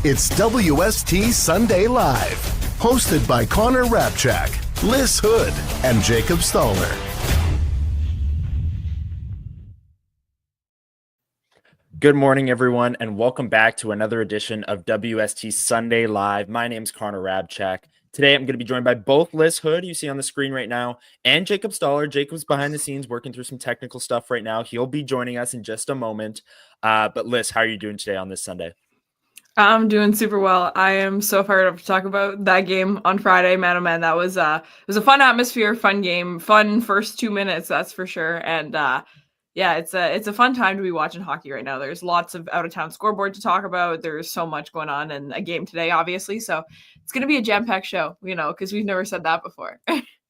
It's WST Sunday Live, hosted by Hrabchak, Lyss Houde, and Jacob Stoller. Good morning, everyone, and welcome back to another edition of WST Sunday Live. My name's Hrabchak. Today, I'm going to be joined by both Lyss Houde, you see on the screen right now, and Jacob Stoller. Jacob's behind the scenes working through some technical stuff right now. He'll be joining us in just a moment. But Lyss, how are you doing today on this Sunday? I'm doing super well. I am so fired up to talk about that game on Friday, man. Oh man, that was it was a fun atmosphere, fun game, fun first 2 minutes, that's for sure. And yeah, it's a fun time to be watching hockey right now. There's lots of out of town scoreboard to talk about. There's so much going on, and a game today, obviously. So it's gonna be a jam-packed show, because we've never said that before.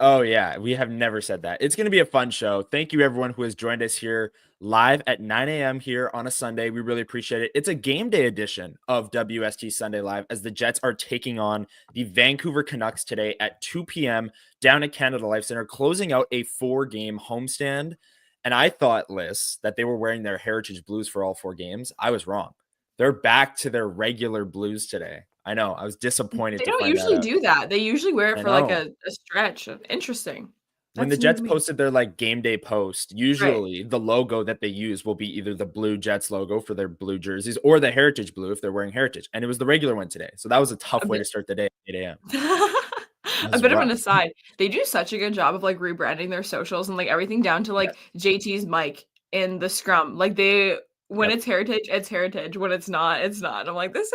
Oh yeah, we have never said that. It's going to be a fun show. Thank you everyone who has joined us here live at 9 a.m. here on a Sunday. We really appreciate it. It's a game day edition of WST Sunday Live as the Jets are taking on the Vancouver Canucks today at 2 p.m. down at Canada Life Center, closing out a 4-game homestand. And I thought, Lyss, that they were wearing their heritage blues for all 4 games. I was wrong. They're back to their regular blues today. I know. I was disappointed. They don't usually do that. They usually wear it for like a stretch. Interesting. When the Jets posted their game day post, usually the logo that they use will be either the blue Jets logo for their blue jerseys or the heritage blue if they're wearing heritage. And it was the regular one today. So that was a tough way to start the day at 8 a.m. A bit of an aside. They do such a good job of rebranding their socials and everything down to JT's mic in the scrum. When it's heritage, it's heritage. When it's not, it's not. I'm like, this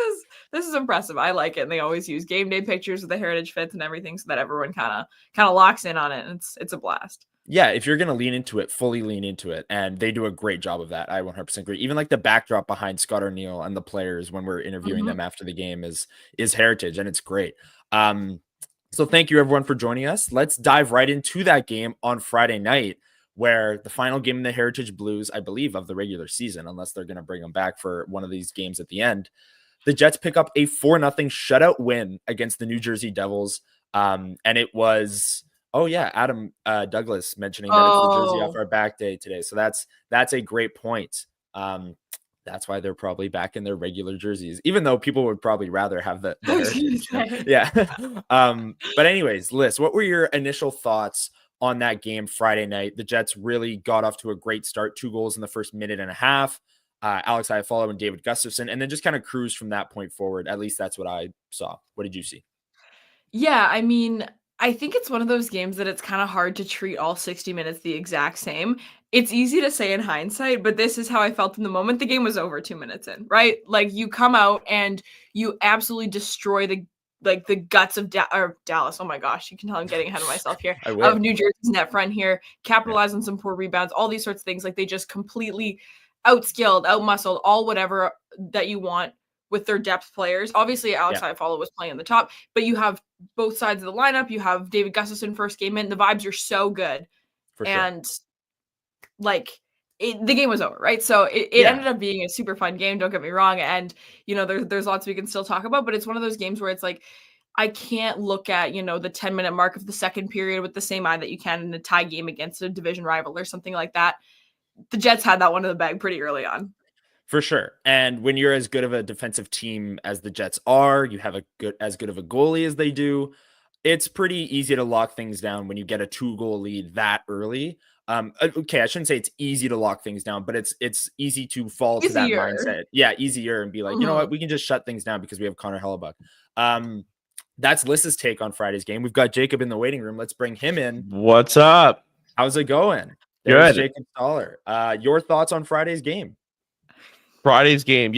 is impressive. I like it. And they always use game day pictures with the heritage fits and everything so that everyone kind of locks in on it. And it's a blast. Yeah, if you're going to lean into it, fully lean into it. And they do a great job of that. I 100% agree. Even the backdrop behind Scott O'Neill and the players when we're interviewing them after the game is heritage, and it's great. So thank you everyone for joining us. Let's dive right into that game on Friday night, where the final game in the Heritage Blues, I believe, of the regular season, unless they're going to bring them back for one of these games at the end, the Jets pick up a 4-0 shutout win against the New Jersey Devils. And it was, Adam Douglas mentioning that it's the jersey off our back day today. So that's a great point. That's why they're probably back in their regular jerseys, even though people would probably rather have the heritage. Yeah. But anyways, Lyss, what were your initial thoughts on that game Friday night? The Jets really got off to a great start, 2 goals in the first minute and a half. Alex Iafallo and David Gustafsson, and then just kind of cruised from that point forward. At least that's what I saw. What did you see? Yeah, I mean, I think it's one of those games that it's kind of hard to treat all 60 minutes the exact same. It's easy to say in hindsight, but this is how I felt in the moment. The game was over 2 minutes in, right? You come out and you absolutely destroy the guts of Dallas. Oh my gosh, you can tell I'm getting ahead of myself here. Of New Jersey's net front here, capitalize on some poor rebounds, all these sorts of things. They just completely outskilled, outmuscled, all whatever that you want with their depth players. Obviously, Alex Iafallo was playing on the top, but you have both sides of the lineup. You have David Gustafsson first game in. The vibes are so good. For sure. And the game was over, right? So it ended up being a super fun game. Don't get me wrong. And, there's lots we can still talk about, but it's one of those games where it's I can't look at, the 10-minute mark of the second period with the same eye that you can in a tie game against a division rival or something like that. The Jets had that one in the bag pretty early on. For sure. And when you're as good of a defensive team as the Jets are, you have as good of a goalie as they do, it's pretty easy to lock things down when you get a 2-goal lead that early. Okay, I shouldn't say it's easy to lock things down, but it's easy to fall to that mindset. Yeah, easier, and be like, you know what, we can just shut things down because we have Connor Hellebuyck. That's Lyss's take on Friday's game. We've got Jacob in the waiting room. Let's bring him in. What's up? How's it going? Good. Jacob Stoller. Your thoughts on Friday's game? Friday's game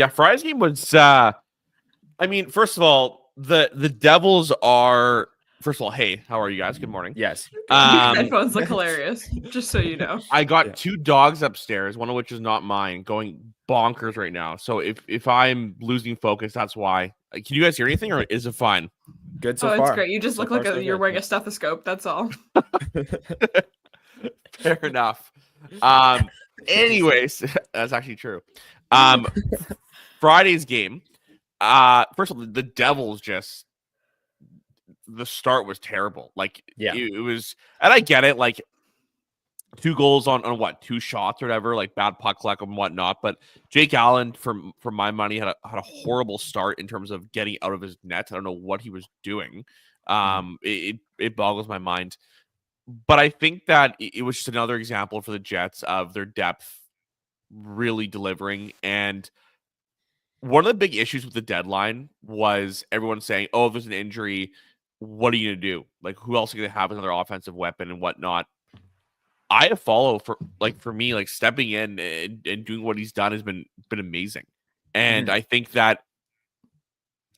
was first of all, the Devils are, first of all, hey, how are you guys? Good morning. Yes. Headphones look hilarious, just so you know. I got 2 dogs upstairs, one of which is not mine, going bonkers right now. So if I'm losing focus, that's why. Can you guys hear anything, or is it fine? Good so Oh, far. it's great. You just So look far, like so you're good. wearing a stethoscope. That's all. Fair enough. Anyways, that's actually true. Friday's game. First of all, the Devils just the start was terrible. Like it was, and I get it. Like 2 goals on what 2 shots or whatever, like bad puck luck and whatnot. But Jake Allen, for my money, had a horrible start in terms of getting out of his net. I don't know what he was doing. It boggles my mind. But I think that it was just another example for the Jets of their depth really delivering. And one of the big issues with the deadline was everyone saying, "Oh, if there's an injury, what are you gonna do? Like, who else are gonna have another offensive weapon and whatnot?" Iafallo for me, like stepping in and doing what he's done has been amazing. And I think that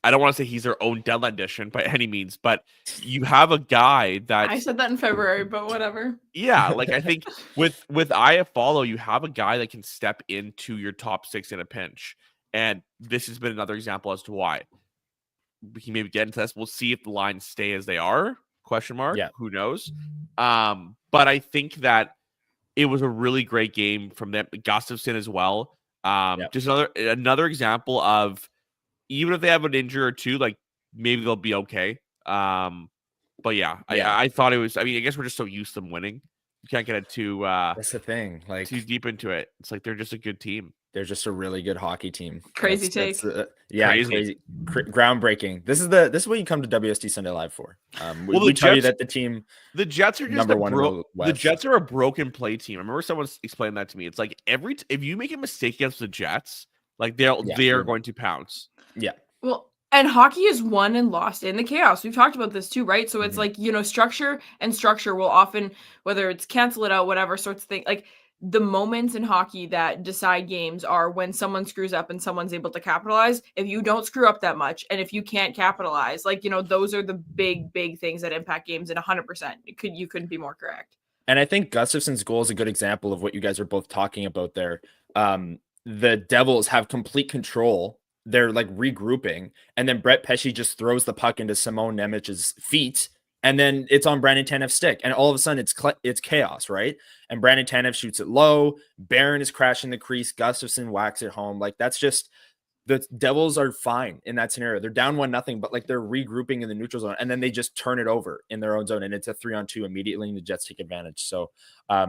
I don't want to say he's their own deadline edition by any means, but you have a guy that I said that in February, but whatever. Yeah, like I think with Iafallo, you have a guy that can step into your top 6 in a pinch. And this has been another example as to why. We can maybe get into this. We'll see if the lines stay as they are. Question mark. Yeah. Who knows? But I think that it was a really great game from them. Gustafsson as well. Just another example of even if they have an injury or two, like maybe they'll be okay. But yeah, I thought it was. I mean, I guess we're just so used to them winning. You can't get it too. That's the thing. Like too deep into it. It's like they're just a good team. They're just a really good hockey team. Crazy take. Crazy. Groundbreaking. This is what you come to WST Sunday Live for. We tell you that the Jets are just number one in the West. The Jets are a broken play team. I remember someone explained that to me. It's like if you make a mistake against the Jets, like they're going to pounce. Yeah. Well, and hockey is won and lost in the chaos. We've talked about this too, right? So it's like, structure will often, whether it's cancel it out, whatever sorts of thing, like the moments in hockey that decide games are when someone screws up and someone's able to capitalize. If you don't screw up that much, and if you can't capitalize, like, those are the big things that impact games. And 100%, you couldn't be more correct. And I think Gustafsson's goal is a good example of what you guys are both talking about there. The Devils have complete control. They're like regrouping, and then Brett Pesce just throws the puck into Simon Nemec's feet, and then it's on Brandon Tanev's stick, and all of a sudden it's chaos, right? And Brandon Tanev shoots it low. Barron is crashing the crease. Gustafsson whacks it home. Like that's just the Devils are fine in that scenario. They're down 1-0, but like they're regrouping in the neutral zone, and then they just turn it over in their own zone, and it's a 3-on-2 immediately, and the Jets take advantage. So I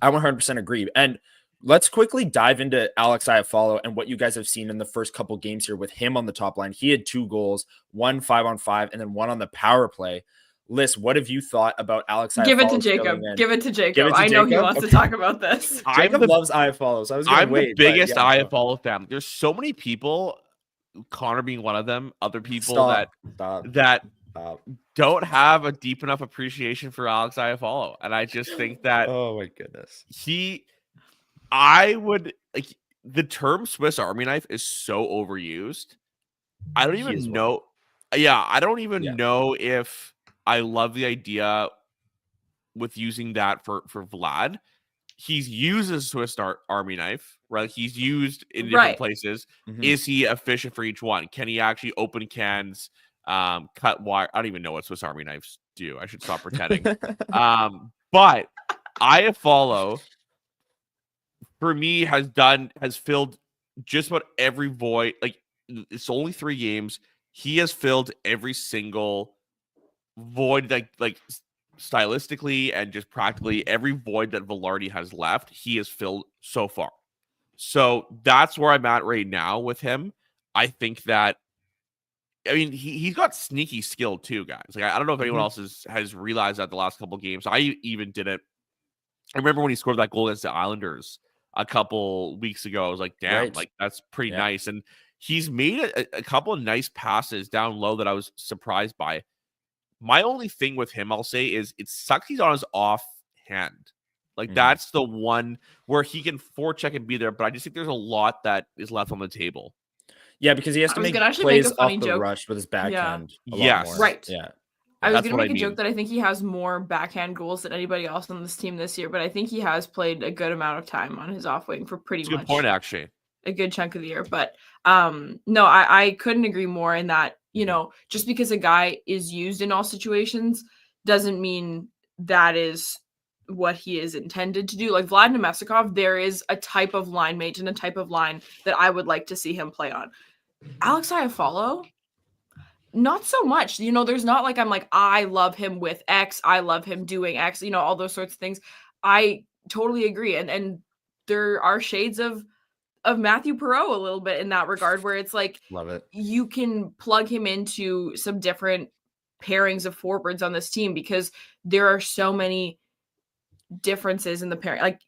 100% agree. And let's quickly dive into Alex Iafallo and what you guys have seen in the first couple games here with him on the top line. He had 2 goals, 1 5-on-5, and then 1 on the power play. Lyss, what have you thought about Alex Iafallo? Give it to Jacob. Give it to Jacob. I know he wants to talk about this. Jacob loves Iafallo, so I'm the biggest Iafallo fan. There's so many people, Connor being one of them, other people that don't have a deep enough appreciation for Alex Iafallo. And I just think that oh my goodness. I would like the term Swiss Army knife is so overused. I don't even know. Yeah, I don't even know if I love the idea with using that for Vlad. He's used as a Swiss Army knife, right? He's used in different places. Is he efficient for each one? Can he actually open cans, cut wire? I don't even know what Swiss Army knives do. I should stop pretending. But Iafallo, for me, has filled just about every void. Like it's only 3 games. He has filled every single void, like stylistically and just practically every void that Velarde has left. He has filled so far. So that's where I'm at right now with him. I think that, I mean, he's got sneaky skill too, guys. Like I don't know if anyone else has realized that the last couple games. I even didn't. I remember when he scored that goal against the Islanders a couple weeks ago. I was like, damn, like that's pretty nice. And he's made a couple of nice passes down low that I was surprised by. My only thing with him, I'll say, is it sucks he's on his off hand. Like that's the one where he can forecheck and be there, but I just think there's a lot that is left on the table. Yeah, because he has to make plays off the rush with his backhand. Yes. Right. Yeah. I was going to make a joke that I think he has more backhand goals than anybody else on this team this year, but I think he has played a good amount of time on his off wing for pretty much. Good point, actually. a good chunk of the year. But no, I couldn't agree more in that, just because a guy is used in all situations doesn't mean that is what he is intended to do. Like Vlad Nemestikov, there is a type of line mate and a type of line that I would like to see him play on. Alex Iafallo, not so much. There's not like I'm like, I love him with X, I love him doing X, all those sorts of things. I totally agree. And there are shades of Matthew Perreault a little bit in that regard, where it's like, love it. You can plug him into some different pairings of forwards on this team because there are so many differences in the pairing. Like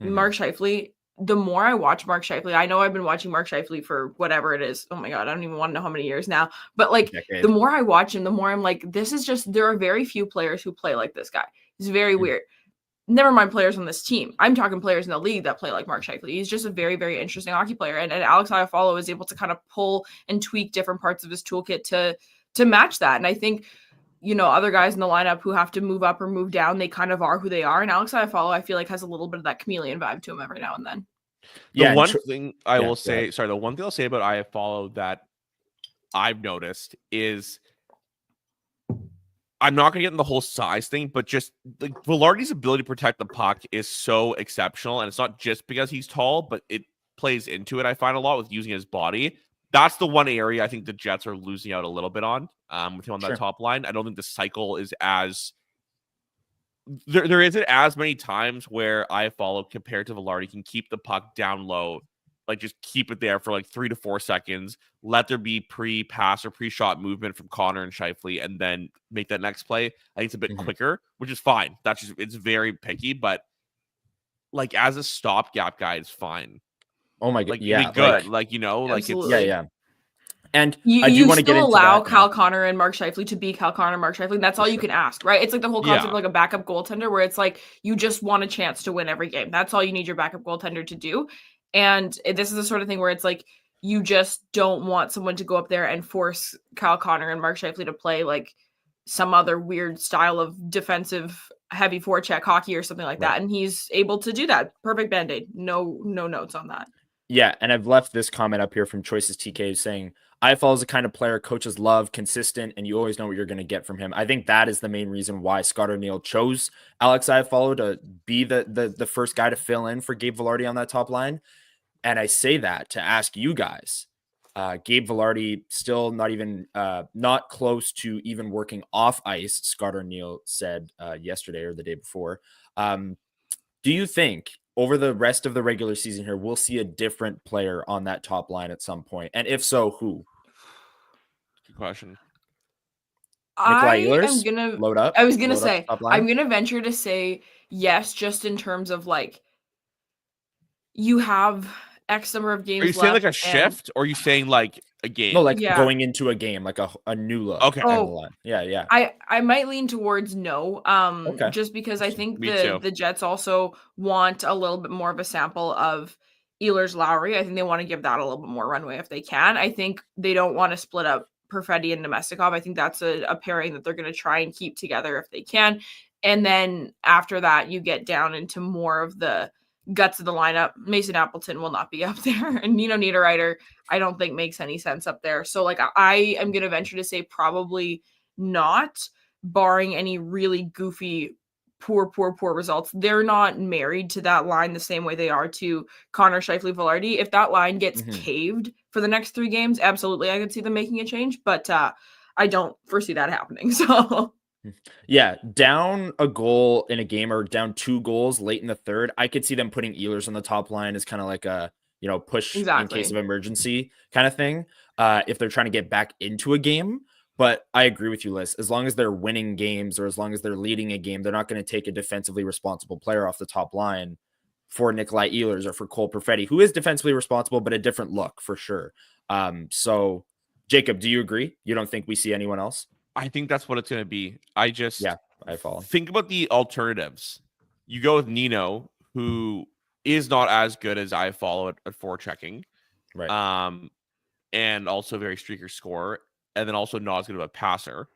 Mark Scheifele, the more I watch Mark Scheifele, I know I've been watching Mark Scheifele for whatever it is. Oh my God, I don't even want to know how many years now. But like the more I watch him, the more I'm like, there are very few players who play like this guy. It's very weird. Never mind players on this team. I'm talking players in the league that play like Mark Scheifele. He's just a very, very interesting hockey player. And Alex Iafallo is able to kind of pull and tweak different parts of his toolkit to match that. And I think, other guys in the lineup who have to move up or move down, they kind of are who they are. And Alex Iafallo, I feel like, has a little bit of that chameleon vibe to him every now and then. The one thing I'll say about Iafallo that I've noticed is I'm not going to get in the whole size thing, but just like Vilardi's ability to protect the puck is so exceptional. And it's not just because he's tall, but it plays into it, I find, a lot with using his body. That's the one area I think the Jets are losing out a little bit on with him on that top line. I don't think the cycle is as there isn't as many times where Iafallo compared to Vilardi can keep the puck down low, like just keep it there for like 3 to 4 seconds, let there be pre-pass or pre-shot movement from Connor and Scheifele, and then make that next play. I think it's a bit quicker, which is fine. It's very picky, but like as a stopgap guy, it's fine. Oh my God, like, yeah, good. Absolutely. Yeah. And you I do want to get into allow that Kyle Connor and Mark Scheifele to be Kyle Connor and Mark Scheifele. That's all you can ask, right? It's like the whole concept of like a backup goaltender, where it's like you just want a chance to win every game. That's all you need your backup goaltender to do. And this is the sort of thing where it's like you just don't want someone to go up there and force Kyle Connor and Mark Scheifele to play like some other weird style of defensive heavy forecheck hockey or something like that. And he's able to do that. Perfect Band-Aid. No notes on that. Yeah, and I've left this comment up here from Choices TK saying, Iafallo is the kind of player coaches love, consistent, and you always know what you're going to get from him. I think that is the main reason why Scott O'Neill chose Alex Iafallo to be the first guy to fill in for Gabe Vilardi on that top line. And I say that to ask you guys, Gabe Vilardi still not close to even working off ice, Scott O'Neill said yesterday or the day before. Do you think over the rest of the regular season here, we'll see a different player on that top line at some point? And if so, who? Good question. Load up. I was going to say, I'm going to venture to say yes, just in terms of like, you have X number of games left. Are you saying like a shift, or are you saying like a game? No, like going into a game, like a new look. Okay. Yeah. I might lean towards no. Just because I think the Jets also want a little bit more of a sample of Ehlers Lowry. I think they want to give that a little bit more runway if they can. I think they don't want to split up Perfetti and Nemestikov. I think that's a pairing that they're going to try and keep together if they can. And then after that, you get down into more of the guts of the lineup. Mason Appleton will not be up there, and Nino Niederreiter I don't think makes any sense up there. So like I am going to venture to say probably not, barring any really goofy poor results. They're not married to that line the same way they are to Connor, Scheifele, Vilardi. If that line gets caved for the next 3 games, absolutely I could see them making a change, but I don't foresee that happening. So yeah, down a goal in a game or down 2 goals late in the third, I could see them putting Ehlers on the top line as kind of like a, push in case of emergency kind of thing. If they're trying to get back into a game. But I agree with you, Lyss. As long as they're winning games or as long as they're leading a game, they're not going to take a defensively responsible player off the top line for Nikolai Ehlers or for Cole Perfetti, who is defensively responsible, but a different look for sure. So, Jacob, do you agree? You don't think we see anyone else? I think that's what it's going to be. I follow. Think about the alternatives. You go with Nino, who is not as good as Iafallo at forechecking. Right. And also very streaker scorer. And then also not as good of a passer.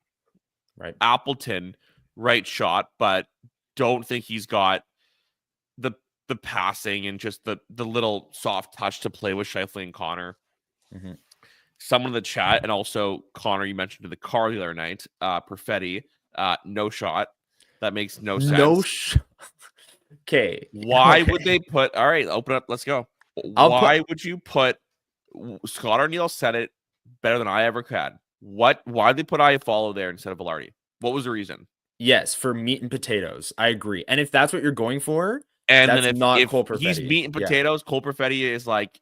Right. Appleton, right shot, but don't think he's got the the passing and just the little soft touch to play with Scheifele and Connor. Mm-hmm. Someone in the chat, and also Connor, you mentioned to the car the other night, Perfetti, no shot. That makes no sense. Okay. Why would they put? All right, open up. Let's go. Why would you put? Scott Arniel said it better than I ever could. Why did they put Iafallo there instead of Velarde? What was the reason? Yes, for meat and potatoes. I agree. And if that's what you're going for, and that's then if Cole Perfetti. He's meat and potatoes, Cole Perfetti is like,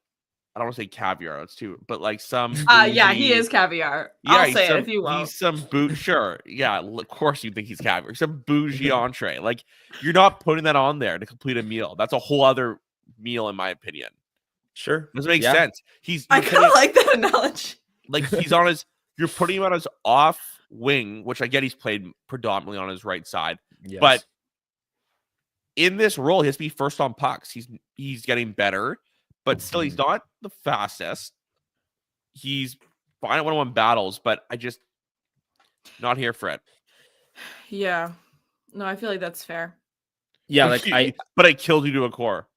I don't want to say caviar, that's too, but like some yeah, he is caviar. I'll say it if you won't. He's some sure. Yeah, of course you think he's caviar. Some bougie entree. Like, you're not putting that on there to complete a meal. That's a whole other meal, in my opinion. Sure. Doesn't make sense. I kind of like that analogy. Like, you're putting him on his off wing, which I get he's played predominantly on his right side. Yes. But in this role, he has to be first on pucks. He's getting better, but still he's not the fastest. He's fine at one-on-one battles, but I just not here for it. Yeah. No, I feel like that's fair. Yeah, like I killed you to a core.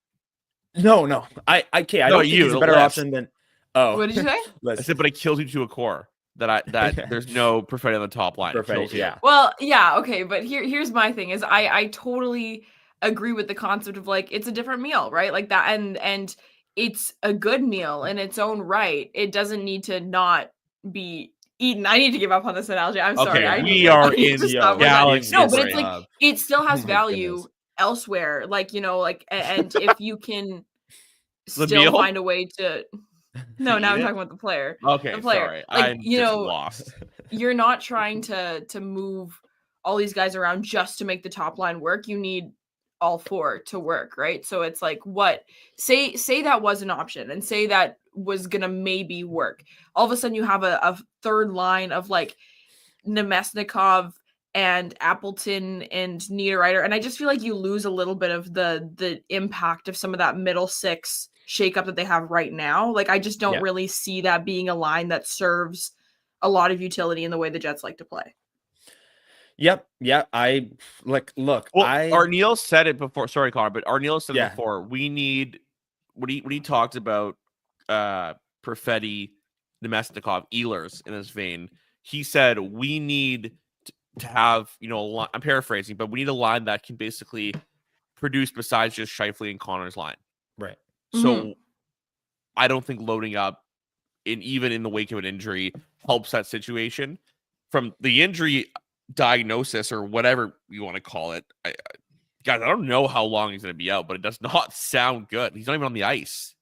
No. I don't think he's a better option than What did you say? I said, but I killed you to a core. That there's no Perfetti on the top line. Yeah. Well, yeah, okay, but here's my thing is I totally agree with the concept of like it's a different meal, right? Like that, and it's a good meal in its own right. It doesn't need to not be eaten. I need to give up on this analogy. I'm sorry. We are in galaxy. No, but it's like it still has value elsewhere. Like, you know, like and if you can still find a way to No, now I'm talking about the player. Okay, the player. Sorry. Like, I'm lost. You're not trying to move all these guys around just to make the top line work. You need all four to work, right? So it's like, what? Say that was an option, and say that was gonna maybe work. All of a sudden, you have a third line of like Nemesnikov and Appleton and Niederreiter, and I just feel like you lose a little bit of the impact of some of that middle six shakeup that they have right now. Like, I just don't really see that being a line that serves a lot of utility in the way the Jets like to play. Yep. Yeah. I like, look, Arniel said it before. Sorry, Connor, but Arniel said it before. We need, when he talked about Perfetti, Nemesnikov, Ehlers in this vein, he said, we need to have, you know, I'm paraphrasing, but we need a line that can basically produce besides just Scheifele and Connor's line. Right. So I don't think loading up even in the wake of an injury helps that situation. From the injury diagnosis or whatever you want to call it, guys, I don't know how long he's going to be out, but it does not sound good. He's not even on the ice.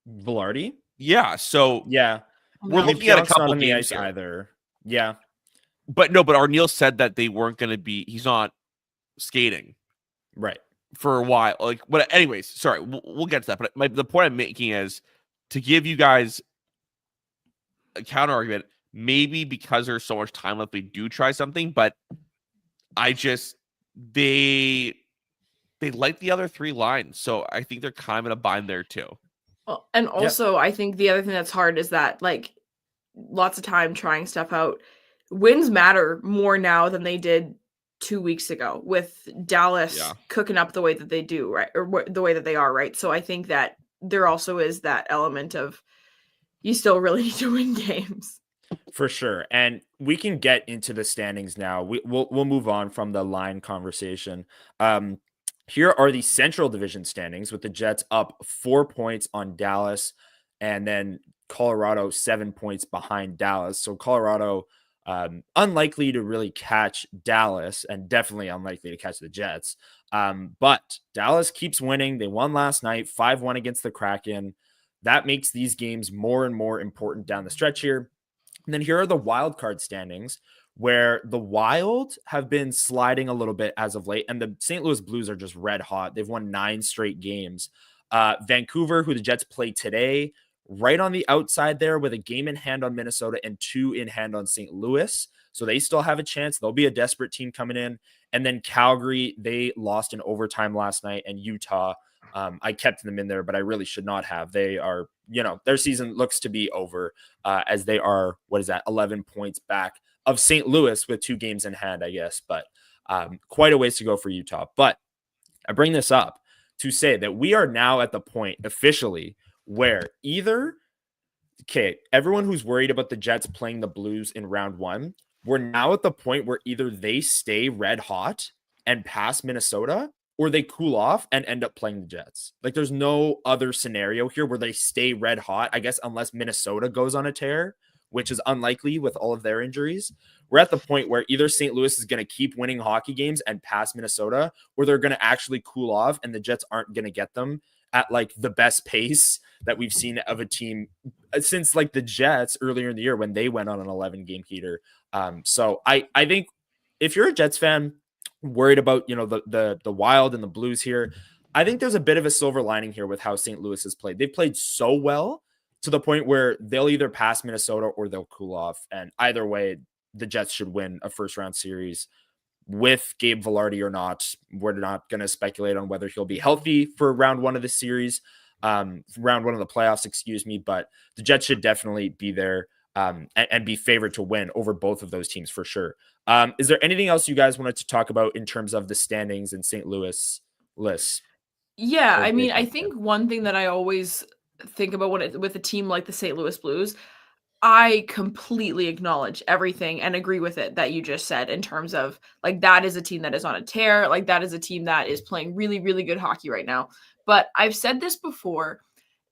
Velarde? Yeah. So we're looking at a couple on the games ice either. Yeah. But Arniel said that they weren't going to be. He's not skating. Right. For a while, like, but anyways, sorry, we'll get to that. But the point I'm making is to give you guys a counter argument. Maybe because there's so much time left, they do try something. But they like the other three lines, so I think they're kind of in a bind there too. Well, and also I think the other thing that's hard is that like lots of time trying stuff out. Wins matter more now than they did 2 weeks ago with Dallas cooking up the way that they do, right? Or the way that they are, right? So I think that there also is that element of you still really need to win games. For sure. And we can get into the standings now. We'll move on from the line conversation. Here are the Central Division standings with the Jets up 4 points on Dallas and then Colorado 7 points behind Dallas. So Colorado unlikely to really catch Dallas and definitely unlikely to catch the Jets. But Dallas keeps winning. They won last night, 5-1 against the Kraken. That makes these games more and more important down the stretch here. And then here are the wild card standings where the Wild have been sliding a little bit as of late. And the St. Louis Blues are just red hot. They've won 9 straight games. Vancouver, who the Jets play today, right on the outside there with a game in hand on Minnesota and 2 in hand on St. Louis. So they still have a chance. They'll be a desperate team coming in. And then Calgary, they lost in overtime last night. And Utah, I kept them in there, but I really should not have. They are, their season looks to be over as they are, 11 points back of St. Louis with 2 games in hand, I guess. But quite a ways to go for Utah. But I bring this up to say that we are now at the point officially where either, okay, everyone who's worried about the Jets playing the Blues in round 1, we're now at the point where either they stay red hot and pass Minnesota, or they cool off and end up playing the Jets. Like, there's no other scenario here where they stay red hot, I guess, unless Minnesota goes on a tear, which is unlikely with all of their injuries. We're at the point where either St. Louis is going to keep winning hockey games and pass Minnesota, or they're going to actually cool off and the Jets aren't going to get them at like the best pace that we've seen of a team since like the Jets earlier in the year when they went on an 11-game heater. So I think if you're a Jets fan worried about, the Wild and the Blues here, I think there's a bit of a silver lining here with how St. Louis has played. They've played so well to the point where they'll either pass Minnesota or they'll cool off. And either way, the Jets should win a first round series with Gabe Vilardi or not. We're not going to speculate on whether he'll be healthy for round 1 of the series, round 1 of the playoffs, but the Jets should definitely be there and be favored to win over both of those teams for sure. Is there anything else you guys wanted to talk about in terms of the standings in St. Louis, Lyss? Yeah, I mean, I think one thing that I always think about with a team like the St. Louis Blues, I completely acknowledge everything and agree with it that you just said in terms of like that is a team that is on a tear, like that is a team that is playing really, really good hockey right now. But I've said this before,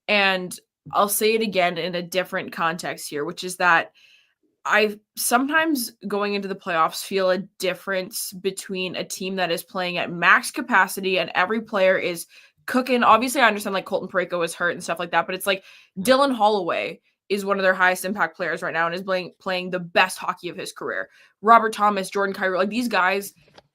and I'll say it again in a different context here, which is that I sometimes going into the playoffs feel a difference between a team that is playing at max capacity and every player is cooking. Obviously, I understand like Colton Parayko is hurt and stuff like that, but it's like Dylan Holloway is one of their highest impact players right now and is playing the best hockey of his career. Robert Thomas, Jordan Kyrou, like these guys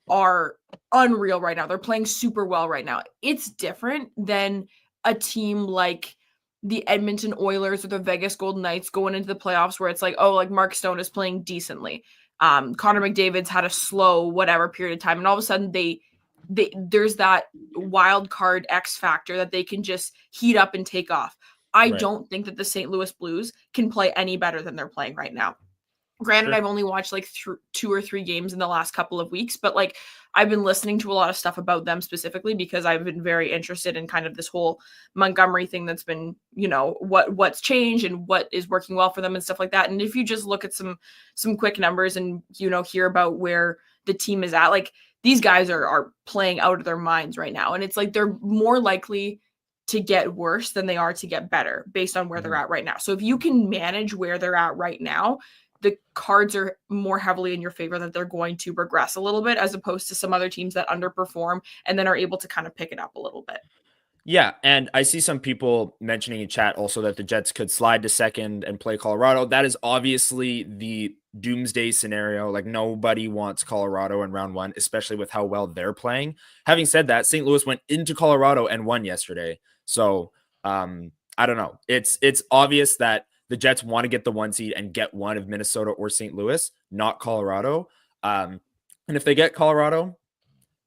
are unreal right now. They're playing super well right now. It's different than a team like the Edmonton Oilers or the Vegas Golden Knights going into the playoffs where it's like, oh, like Mark Stone is playing decently. Connor McDavid's had a slow whatever period of time. And all of a sudden there's that wild card X factor that they can just heat up and take off. I don't think that the St. Louis Blues can play any better than they're playing right now. Granted, sure. I've only watched like 2 or 3 games in the last couple of weeks, but like I've been listening to a lot of stuff about them specifically because I've been very interested in kind of this whole Montgomery thing that's been, what's changed and what is working well for them and stuff like that. And if you just look at some quick numbers and, hear about where the team is at, like these guys are playing out of their minds right now. And it's like they're more likely to get worse than they are to get better based on where they're at right now. So if you can manage where they're at right now, the cards are more heavily in your favor that they're going to regress a little bit as opposed to some other teams that underperform and then are able to kind of pick it up a little bit. Yeah, and I see some people mentioning in chat also that the Jets could slide to second and play Colorado. That is obviously the doomsday scenario. Like nobody wants Colorado in round 1, especially with how well they're playing. Having said that, St. Louis went into Colorado and won yesterday. So I don't know. It's obvious that the Jets want to get the 1 seed and get one of Minnesota or St. Louis, not Colorado. And if they get Colorado,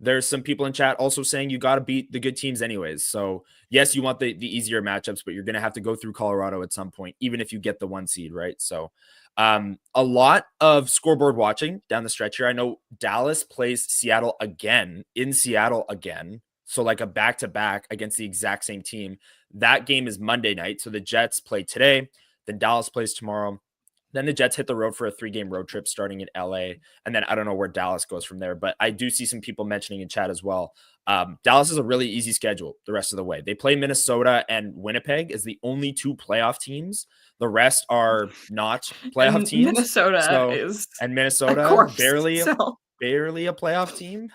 there's some people in chat also saying you got to beat the good teams anyways. So yes, you want the easier matchups, but you're going to have to go through Colorado at some point, even if you get the 1 seed, right? So a lot of scoreboard watching down the stretch here. I know Dallas plays Seattle again in Seattle again. So like a back-to-back against the exact same team. That game is Monday night. So the Jets play today. Then Dallas plays tomorrow. Then the Jets hit the road for a 3-game road trip starting in LA. And then I don't know where Dallas goes from there, but I do see some people mentioning in chat as well. Dallas is a really easy schedule the rest of the way. They play Minnesota and Winnipeg as the only 2 playoff teams. The rest are not playoff teams. Minnesota barely a playoff team.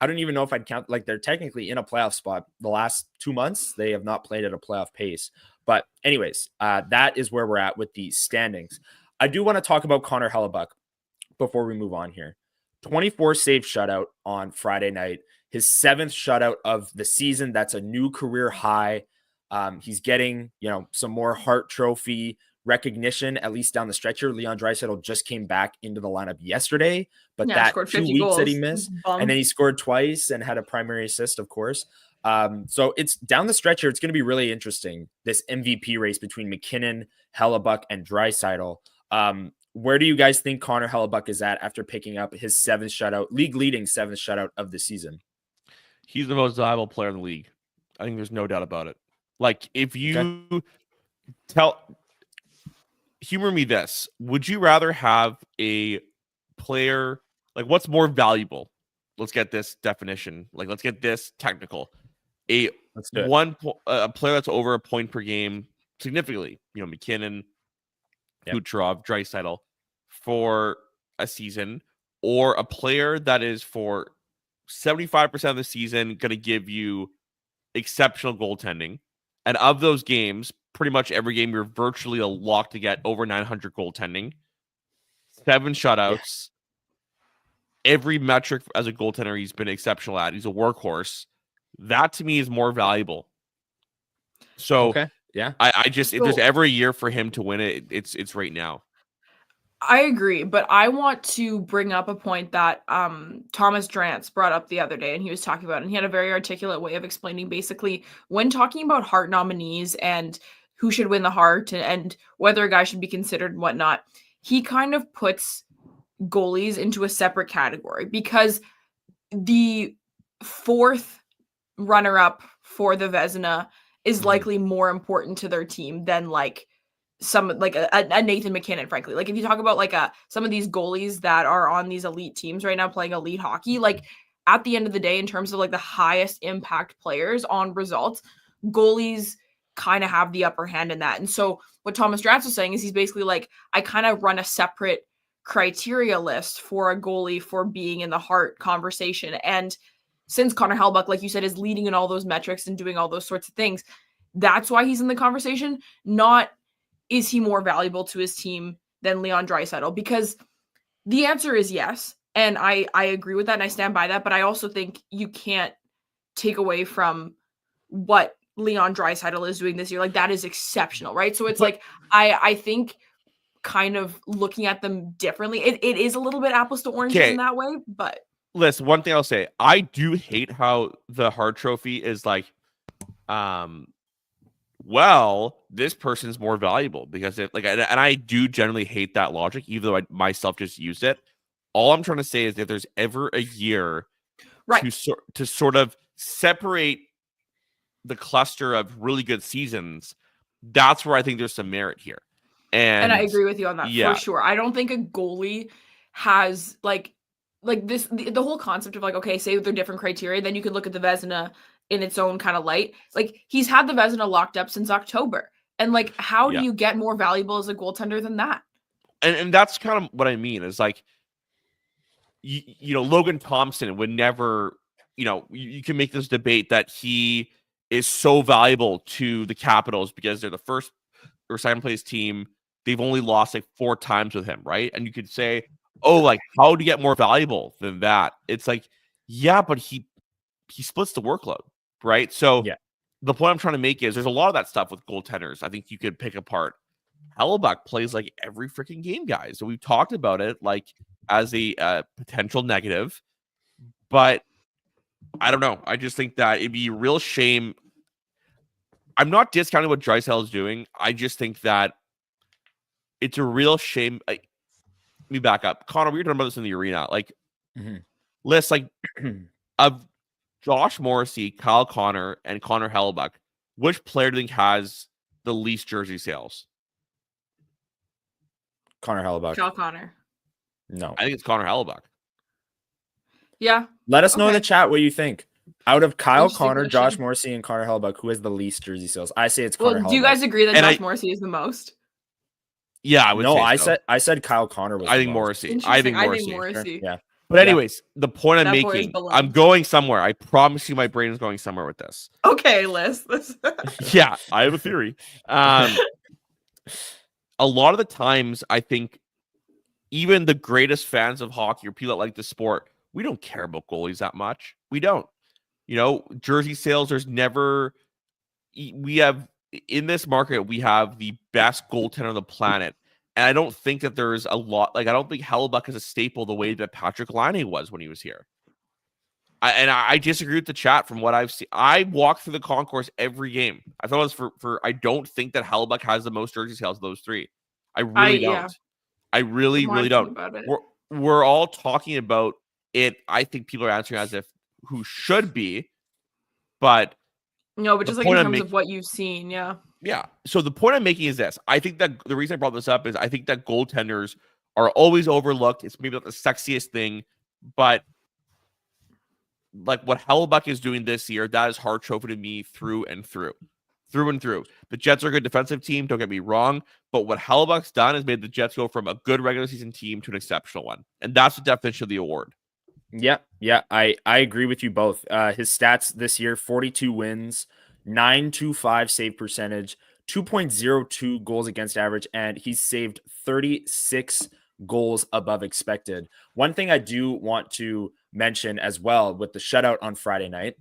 I don't even know if I'd count, like they're technically in a playoff spot. The last 2 months, they have not played at a playoff pace. But anyways, that is where we're at with the standings. I do want to talk about Connor Hellebuyck before we move on here. 24 save shutout on Friday night. His 7th shutout of the season. That's a new career high. He's getting, some more Hart Trophy recognition, at least down the stretch here. Leon Draisaitl just came back into the lineup yesterday, but that 2 weeks goals that he missed, and then he scored twice and had a primary assist, of course. So it's down the stretch here. It's going to be really interesting, this MVP race between McKinnon, Hellebuyck, and Draisaitl. Where do you guys think Connor Hellebuyck is at after picking up his 7th shutout, league leading 7th shutout of the season? He's the most valuable player in the league. I think there's no doubt about it. Like, if you humor me this, would you rather have a player, like, what's more valuable? Let's get this definition. Like, let's get this technical. A player that's over a point per game significantly, McKinnon, Kucherov, Draisaitl for a season, or a player that is for 75% of the season going to give you exceptional goaltending. And of those games, pretty much every game, you're virtually a lock to get over 900 goaltending, 7 shutouts. Every metric as a goaltender he's been exceptional at. He's a workhorse. That to me is more valuable. So I just, if there's ever a year for him to win it, it's right now. I agree, but I want to bring up a point that Thomas Drance brought up the other day, and he was talking about, and he had a very articulate way of explaining basically when talking about Hart nominees and who should win the Hart and whether a guy should be considered and whatnot. He kind of puts goalies into a separate category because the fourth runner-up for the Vezina is likely more important to their team than like some like a Nathan McKinnon, frankly. Like if you talk about like some of these goalies that are on these elite teams right now playing elite hockey, like at the end of the day, in terms of like the highest impact players on results, goalies kind of have the upper hand in that. And so what Thomas Drance was saying is he's basically like, I kind of run a separate criteria list for a goalie for being in the Hart conversation. And since Connor Hellebuyck, like you said, is leading in all those metrics and doing all those sorts of things, that's why he's in the conversation. Not is he more valuable to his team than Leon Draisaitl? Because the answer is yes. And I agree with that and I stand by that. But I also think you can't take away from what Leon Draisaitl is doing this year. Like that is exceptional, right? So it's like, I think kind of looking at them differently. It is a little bit apples to oranges in that way, but listen, one thing I'll say, I do hate how the Hart Trophy is like, well, this person's more valuable because and I do generally hate that logic, even though I myself just used it. All I'm trying to say is if there's ever a year to sort of separate the cluster of really good seasons, that's where I think there's some merit here. And I agree with you on that for sure. I don't think a goalie has like this, the whole concept of like, okay, say they're different criteria, then you could look at the Vezina in its own kind of light. Like he's had the Vezina locked up since October. And like, how do you get more valuable as a goaltender than that? And that's kind of what I mean is like, you know, Logan Thompson would never, you can make this debate that he is so valuable to the Capitals because they're the first or second place team. They've only lost like 4 times with him, right? And you could say, oh, like how do you get more valuable than that? It's like, yeah, but he splits the workload, right? So the point I'm trying to make is there's a lot of that stuff with goaltenders. I think you could pick apart. Hellebuyck plays like every freaking game, guys. So we've talked about it like as a potential negative, but I don't know. I just think that it'd be a real shame. I'm not discounting what Draisaitl is doing. I just think that it's a real shame. Let me back up. Connor, we were talking about this in the arena. Like, Lyss, like, of Josh Morrissey, Kyle Connor, and Connor Hellebuyck, which player do you think has the least jersey sales? Connor Hellebuyck. Kyle Connor. No. I think it's Connor Hellebuyck. Yeah. Let us know in the chat what you think. Out of Kyle Connor, question. Josh Morrissey, and Connor Hellebuyck, who has the least jersey sales? I say it's Connor Hellebuyck. Do you guys agree that Josh Morrissey is the most? Yeah, I would say so. I said Kyle Connor was I think Morrissey. I think Morrissey. Yeah. But anyways, the point I'm making, I'm going somewhere. I promise you my brain is going somewhere with this. Okay, Lyss. Yeah, I have a theory. A lot of the times, I think even the greatest fans of hockey or people that like the sport, we don't care about goalies that much. We don't. Jersey sales, there's never... We have... In this market, we have the best goaltender on the planet. And I don't think that there's a lot... Like, I don't think Hellebuyck is a staple the way that Patrick Laine was when he was here. I disagree with the chat from what I've seen. I walk through the concourse every game. I thought it was for I don't think that Hellebuyck has the most jersey sales of those 3. I really don't. Yeah. I really don't. We're all talking about it. I think people are answering as if who should be, but No, but The just like in point I'm terms making, of what you've seen, yeah. yeah. So the point I'm making is this: I think that the reason I brought this up is I think that goaltenders are always overlooked. It's maybe not the sexiest thing, but like what Hellebuyck is doing this year, that is Hart Trophy to me through and through. Through and through. The Jets are a good defensive team, don't get me wrong, but what Hellebuyck's done is made the Jets go from a good regular season team to an exceptional one. And that's the definition of the award. Yeah, I agree with you both. His stats this year: 42 wins, 925 save percentage, 2.02 goals against average, and he's saved 36 goals above expected. One thing I do want to mention as well with the shutout on Friday night,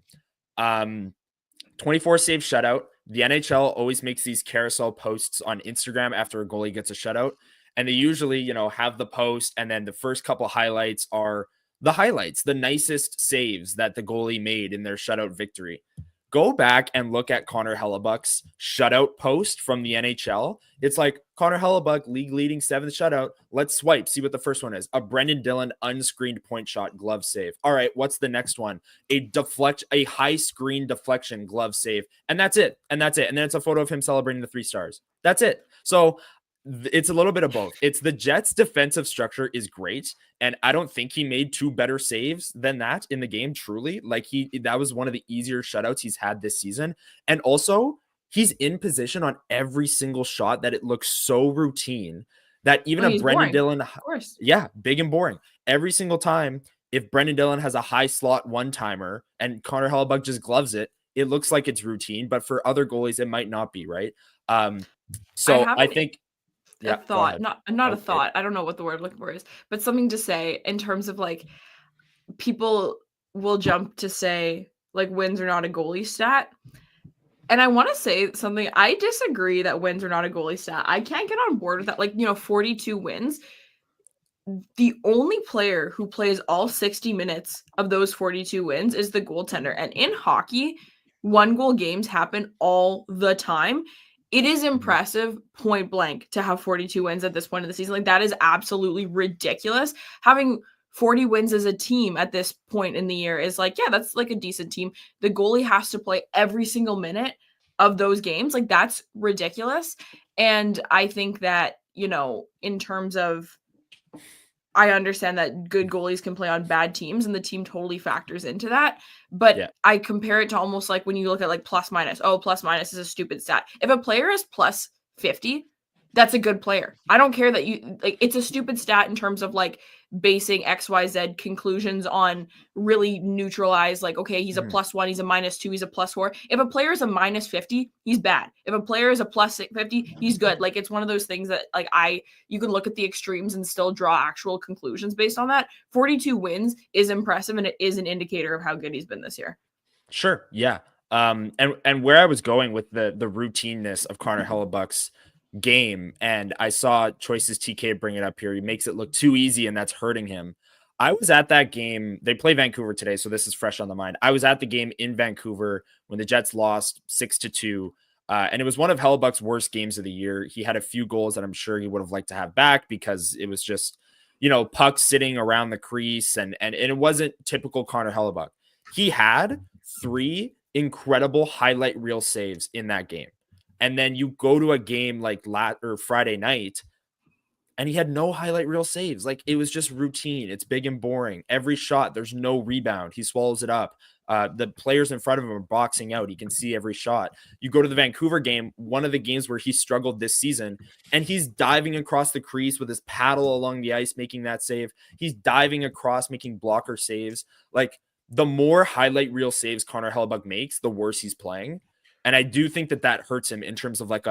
24 save shutout. The NHL always makes these carousel posts on Instagram after a goalie gets a shutout, and they usually, have the post, and then the first couple highlights are the highlights, the nicest saves that the goalie made in their shutout victory. Go back and look at Connor Hellebuyck's shutout post from the NHL. It's like Connor Hellebuyck, league leading 7th shutout. Let's swipe, see what the first one is. A Brendan Dillon unscreened point shot glove save. All right, what's the next one? A high screen deflection glove save. And that's it. And then it's a photo of him celebrating the 3 stars. That's it. So it's a little bit of both. It's the Jets' defensive structure is great, and I don't think he made 2 better saves than that in the game. Truly, like that was one of the easier shutouts he's had this season, and also he's in position on every single shot that it looks so routine that even a Brendan Dillon, of course, yeah, big and boring every single time. If Brendan Dillon has a high slot one timer and Connor Hellebuyck just gloves it, it looks like it's routine, but for other goalies, it might not be, right? So I think. A thought, not a thought. I don't know what the word I'm looking for is, but something to say in terms of like people will jump to say like wins are not a goalie stat. And I want to say something. I disagree that wins are not a goalie stat. I can't get on board with that. Like, 42 wins. The only player who plays all 60 minutes of those 42 wins is the goaltender. And in hockey, 1-goal games happen all the time. It is impressive, point blank, to have 42 wins at this point of the season. Like, that is absolutely ridiculous. Having 40 wins as a team at this point in the year is like, yeah, that's like a decent team. The goalie has to play every single minute of those games. Like, that's ridiculous. And I think that, in terms of, I understand that good goalies can play on bad teams and the team totally factors into that. But I compare it to almost like when you look at like plus minus. Oh, plus minus is a stupid stat. If a player is plus 50, that's a good player. I don't care that it's a stupid stat in terms of like basing XYZ conclusions on really neutralized, like, okay, he's a +1, he's a -2, he's a +4. If a player is a -50, he's bad. If a player is a +50, he's good. Like, it's one of those things that like you can look at the extremes and still draw actual conclusions based on that. 42 wins is impressive, and it is an indicator of how good he's been this year. Sure. Yeah. And where I was going with the routineness of Connor Hellebuyck's game, and I saw Choices TK bring it up here. He makes it look too easy, and that's hurting him. I was at that game. They play Vancouver today, so this is fresh on the mind. I was at the game in Vancouver when the Jets lost 6-2, and it was one of Hellebuyck's worst games of the year. He had a few goals that I'm sure he would have liked to have back because it was just, pucks sitting around the crease, and it wasn't typical Connor Hellebuyck. He had 3 incredible highlight reel saves in that game. And then you go to a game like Friday night, and he had no highlight reel saves. Like, it was just routine. It's big and boring. Every shot, there's no rebound. He swallows it up. The players in front of him are boxing out. He can see every shot. You go to the Vancouver game, one of the games where he struggled this season, and he's diving across the crease with his paddle along the ice, making that save. He's diving across, making blocker saves. Like, the more highlight reel saves Connor Hellebuyck makes, the worse he's playing. And I do think that hurts him in terms of like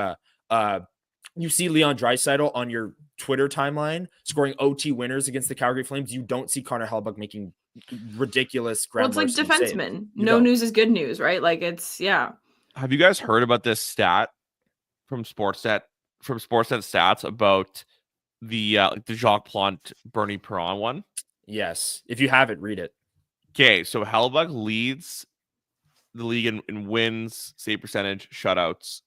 you see Leon Draisaitl on your Twitter timeline scoring OT winners against the Calgary Flames. You don't see Connor Hellebuyck making ridiculous ground. Well, it's like defenseman. No news is good news, right? Like, it's, yeah. Have you guys heard about this stat from Sportsnet stats about the Jacques Plante Bernie Perron one? Yes. If you have it, read it. Okay, so Hellebuyck leads the league in wins, save percentage, shutouts,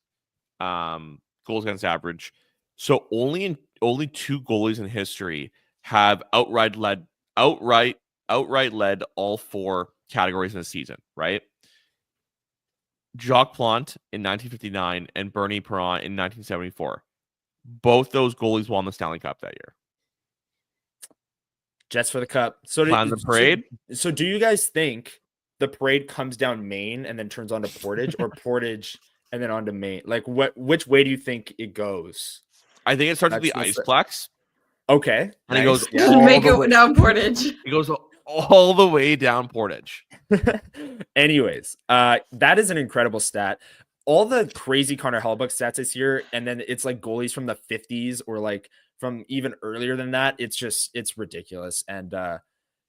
goals against average. So only 2 goalies in history have outright led all 4 categories in a season, right? Jacques Plante in 1959 and Bernie Perron in 1974. Both those goalies won the Stanley Cup that year. Jets for the cup. So Plan the parade. So do you guys think the parade comes down Main and then turns onto Portage, or Portage and then onto Main? Like, which way do you think it goes? I think it starts with the Iceplex. Okay. And it goes make it down Portage. It goes all the way down Portage. Anyways, that is an incredible stat. All the crazy Connor Hellebuyck stats this year, and then it's like goalies from the 50s or like from even earlier than that. It's ridiculous. And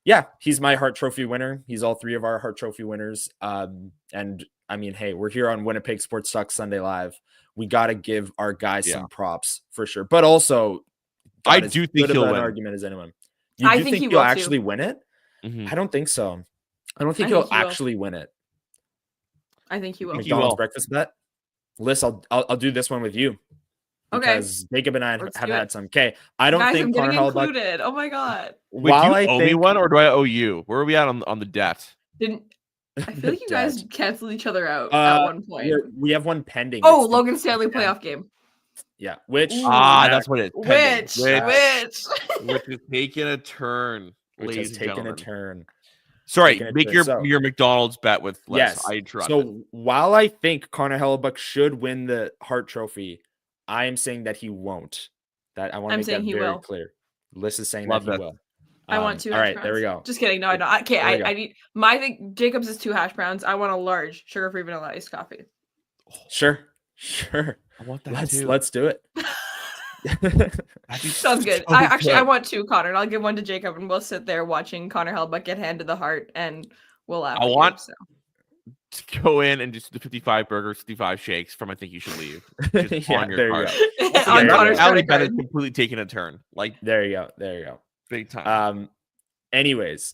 yeah, he's my Hart Trophy winner. He's all three of our Hart Trophy winners. And I mean, hey, we're here on Winnipeg Sports Talk Sunday Live. We got to give our guys some props for sure. But also, I do think he'll win. An argument as anyone. You do think he'll actually win it? Mm-hmm. I don't think so. I don't think he'll actually win it. I think he will. McDonald's breakfast bet. Lyss, I'll do this one with you. Because Jacob and I have had some. Okay, I don't think Connor Hellebuyck included. Oh my god! Wait, do you owe me one, or do I owe you? Where are we at on the debt? I feel like you guys canceled each other out at one point. We have one pending. Oh, Logan Stanley playoff game. Yeah, which that's what it is. Which is taking a turn. Which has taken a turn. Sorry, make your McDonald's bet with Lyss. Yes. I interrupted. So while I think Connor Hellebuyck should win the Hart Trophy, I am saying that he won't. That I want to make that very clear. Lyss is saying that he will. I want 2 hash browns. There we go. Just kidding. No, I don't. Okay, I need my thing. Jacob's is 2 hash browns. I want a large sugar-free vanilla iced coffee. Sure. I want that too. Let's do it. Sounds good. I want 2, Connor, and I'll give one to Jacob, and we'll sit there watching Connor Hellebuyck get handed the heart, and we'll laugh. I want to go in and just do 55 burgers, 55 shakes from I Think You Should Leave. Just on your card. On Connor's Ali Bennett's completely taking a turn. Like there you go. Big time. Anyways,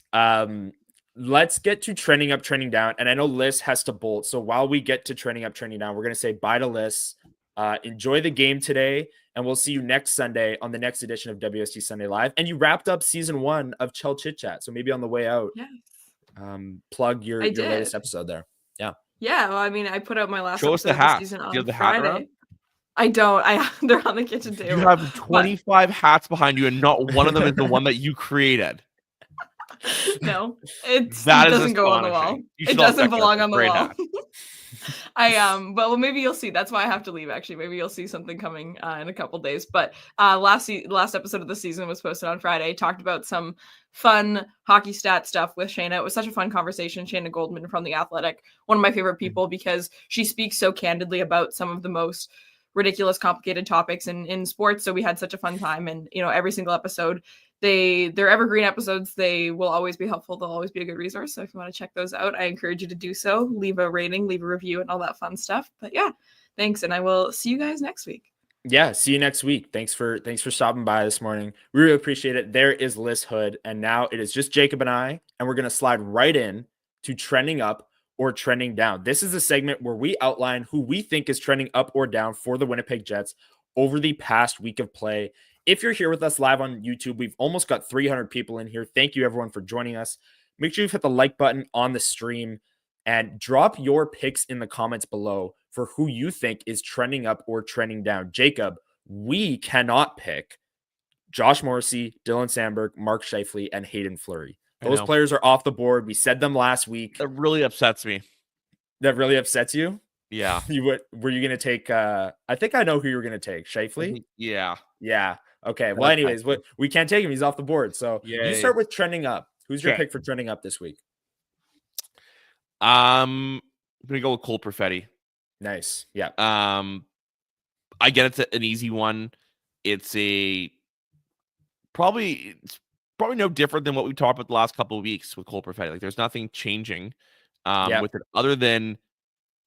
let's get to trending up, trending down. And I know Lyss has to bolt. So while we get to trending up, trending down, we're going to say bye to Lyss. Enjoy the game today. And we'll see you next Sunday on the next edition of WST Sunday Live. And you wrapped up season 1 of Chell Chit Chat. So maybe on the way out, plug your latest episode there. Yeah. Yeah. Well, I mean, I put out my last episode of the season on Friday. I don't. They're on the kitchen table. You have 25 hats behind you, and not one of them is the one that you created. No, it doesn't go on the wall. It doesn't belong on the wall. But maybe you'll see. That's why I have to leave. Actually, maybe you'll see something coming in a couple days. But last episode of the season was posted on Friday. Talked about some fun hockey stat stuff with Shayna. It was such a fun conversation. Shayna Goldman from The Athletic, one of my favorite people because she speaks so candidly about some of the most ridiculous, complicated topics in sports. So we had such a fun time, and every single episode, they're evergreen episodes. They will always be helpful. They'll always be a good resource. So if you want to check those out, I encourage you to do so. Leave a rating, leave a review, and all that fun stuff. But yeah, thanks, and I will see you guys next week. Yeah, see you next week. Thanks for stopping by this morning. We really appreciate it. There is Lyss Houde, and now it is just Jacob and I, and we're gonna slide right in to trending up or trending down. This is a segment where we outline who we think is trending up or down for the Winnipeg Jets over the past week of play. If you're here with us live on YouTube, we've almost got 300 people in here. Thank you, everyone, for joining us. Make sure you hit the like button on the stream and drop your picks in the comments below for who you think is trending up or trending down. Jacob, we cannot pick Josh Morrissey, Dylan Sandberg, Mark Scheifele, and Hayden Fleury. Those players are off the board. We said them last week. That really upsets me. That really upsets you? Yeah. Were you going to take, I think I know who you were going to take. Scheifele? Yeah. Yeah. Okay. Well, anyways, we can't take him. He's off the board. So you start with trending up. Who's your pick for trending up this week? I'm going to go with Cole Perfetti. Nice. Yeah. I get it's an easy one. It's probably no different than what we talked about the last couple of weeks with Cole Perfetti. Like there's nothing changing with it other than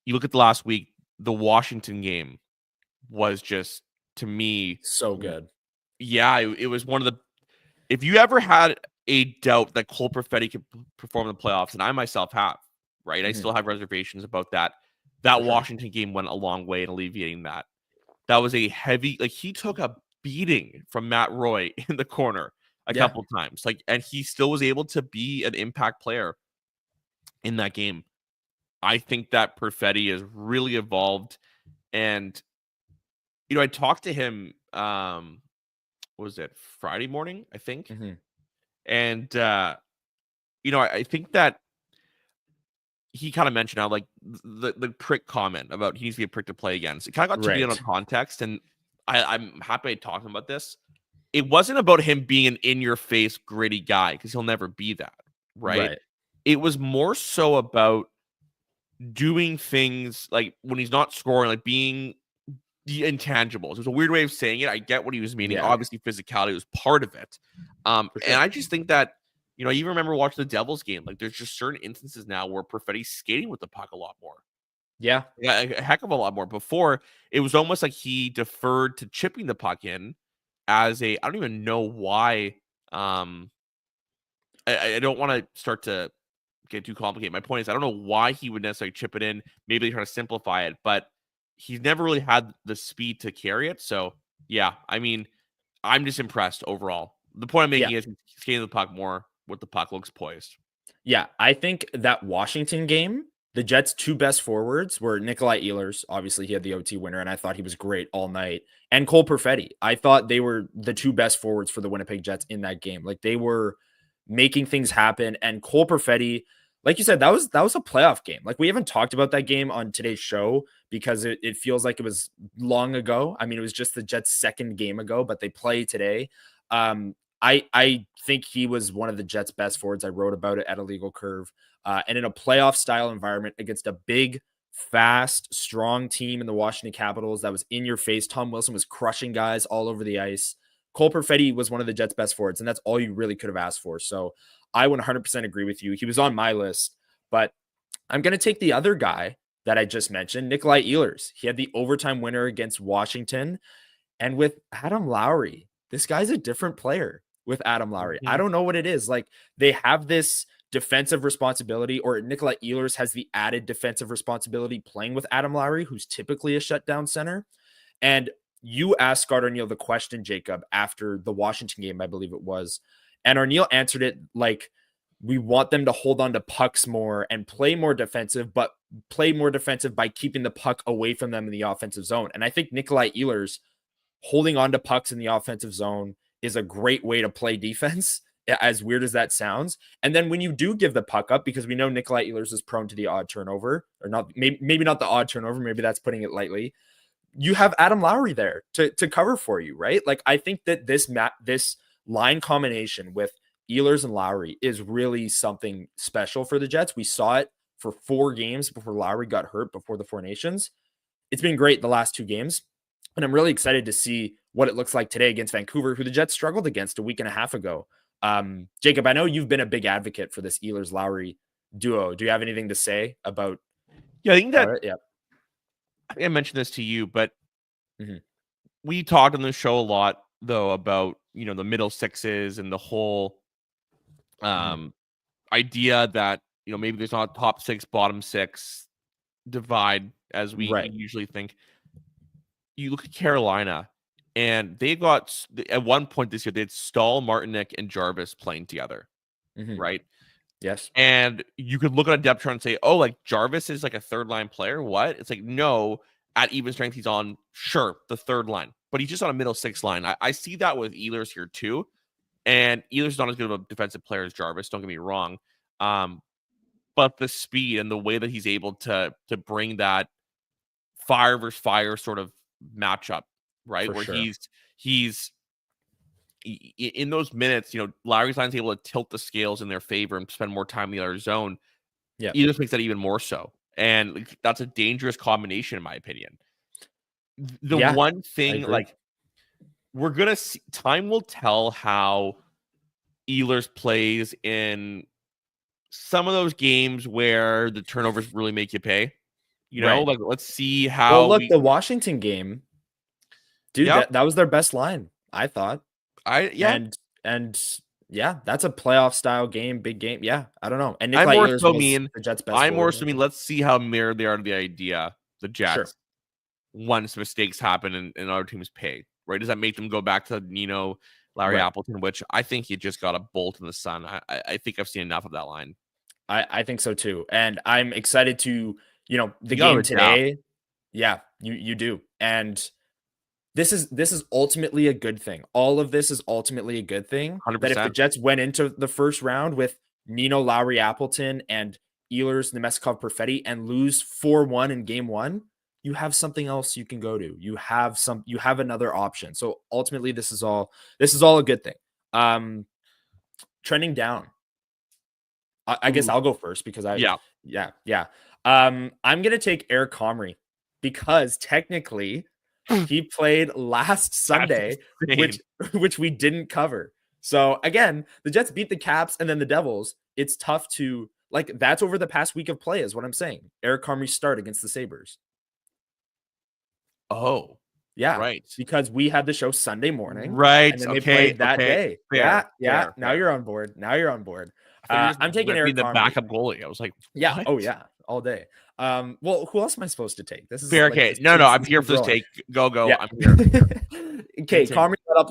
you look at the last week, the Washington game was just, to me, so good. Yeah, it was one of the, if you ever had a doubt that Cole Perfetti could perform in the playoffs, and I myself have, right? Mm-hmm. I still have reservations about that. That Washington game went a long way in alleviating that. That was a heavy, like he took a beating from Matt Roy in the corner a couple times. Like, and he still was able to be an impact player in that game. I think that Perfetti has really evolved. And, I talked to him, what was it, Friday morning, I think? Mm-hmm. And, I think that he kind of mentioned how, like, the prick comment about he needs to be a prick to play against. It kind of got to be out of context. And I'm happy to talk about this. It wasn't about him being an in-your-face, gritty guy, because he'll never be that, right? It was more so about doing things, like, when he's not scoring, like, being the intangibles. It was a weird way of saying it. I get what he was meaning. Yeah. Obviously, physicality was part of it. Sure. And I just think that, you even remember watching the Devils game. Like, there's just certain instances now where Perfetti's skating with the puck a lot more. Yeah, a heck of a lot more. Before, it was almost like he deferred to chipping the puck in as I don't even know why. I don't want to start to get too complicated. My point is, I don't know why he would necessarily chip it in. Maybe they try to simplify it, but he's never really had the speed to carry it. So, yeah, I mean, I'm just impressed overall. The point I'm making is he's skating the puck more with the puck looks poised. Yeah, I think that Washington game, the Jets' two best forwards were Nikolai Ehlers. Obviously, he had the OT winner, and I thought he was great all night. And Cole Perfetti. I thought they were the two best forwards for the Winnipeg Jets in that game. Like, they were making things happen. And Cole Perfetti, like you said, that was a playoff game. Like, we haven't talked about that game on today's show because it feels like it was long ago. I mean, it was just the Jets' second game ago, but they play today. I think he was one of the Jets' best forwards. I wrote about it at Illegal Curve. And in a playoff style environment against a big, fast, strong team in the Washington Capitals that was in your face. Tom Wilson was crushing guys all over the ice. Cole Perfetti was one of the Jets' best forwards, and that's all you really could have asked for. So I 100% agree with you. He was on my list, but I'm going to take the other guy that I just mentioned, Nikolai Ehlers. He had the overtime winner against Washington. And with Adam Lowry, this guy's a different player with Adam Lowry. I don't know what it is. Like, they have this defensive responsibility, or Nikolai Ehlers has the added defensive responsibility playing with Adam Lowry, who's typically a shutdown center. And you asked Scott Arniel the question, Jacob, after the Washington game, I believe it was. And Arniel answered it like, we want them to hold on to pucks more and play more defensive, but play more defensive by keeping the puck away from them in the offensive zone. And I think Nikolai Ehlers holding on to pucks in the offensive zone is a great way to play defense, as weird as that sounds. And then when you do give the puck up, because we know Nikolai Ehlers is prone to the odd turnover, or not, maybe not the odd turnover, maybe that's putting it lightly. You have Adam Lowry there to cover for you, right? Like, I think that this line combination with Ehlers and Lowry is really something special for the Jets. We saw it for 4 games before Lowry got hurt before the Four Nations. It's been great the last 2 games. And I'm really excited to see what it looks like today against Vancouver, who the Jets struggled against a week and a half ago. Jacob, I know you've been a big advocate for this Ehlers-Lowry duo. Do you have anything to say about? Yeah, I think that. Yeah, I think I mentioned this to you, but we talked on the show a lot, though, about the middle sixes and the whole idea that maybe there's not top 6, bottom 6 divide as we usually think. You look at Carolina, and they got, at one point this year, they had Stahl, Martinick, and Jarvis playing together, right? Yes. And you could look at a depth chart and say, oh, like, Jarvis is like a third-line player? What? It's like, no, at even strength, he's on, sure, the third line, but he's just on a middle 6 line. I see that with Ehlers here, too. And Ehlers is not as good of a defensive player as Jarvis, don't get me wrong. But the speed and the way that he's able to bring that fire versus fire sort of matchup, right? Where he's in those minutes, Lowry's line's able to tilt the scales in their favor and spend more time in the other zone. Yeah, he just makes that even more so, and that's a dangerous combination, in my opinion. The one thing, like, we're gonna see, time will tell how Ehlers plays in some of those games where the turnovers really make you pay. Like, let's see how. Well, look, the Washington game, dude, that was their best line, I thought. And yeah, that's a playoff style game, big game. Yeah, I don't know. And Nikolai Ehlers was the Jets' best. I'm more so mean. Let's see how mirrored they are to the idea. The Jets, once mistakes happen and other teams pay, right? Does that make them go back to Larry Appleton, which I think he just got a bolt in the sun. I think I've seen enough of that line. I think so too. And I'm excited to, the You gotta game adapt. today. Yeah, you do. And this is ultimately a good thing. All of this is ultimately a good thing. 100%. That if the Jets went into the first round with Nino, Lowry, Appleton, and Ehlers, Nemestikov, Perfetti, and lose 4-1 in game one, you have something else you can go to. You have another option. So ultimately, this is all a good thing. Trending down. I guess I'll go first because yeah. I'm gonna take Eric Comrie because technically he played last Sunday, which we didn't cover. So again, the Jets beat the Caps and then the Devils. It's tough to that's over the past week of play, is what I'm saying. Eric Comrie start against the Sabres. Oh, yeah, right. Because we had the show Sunday morning, right? And then they played that day. Fair, yeah. Fair. Now you're on board. I'm taking Eric the Comrie. backup goalie. I was like, yeah, what? oh yeah, all day. Well, who else am I supposed to take? This is fair. Okay, no, I'm here for this take. Go. Yeah. I'm here. Okay, Comrie got up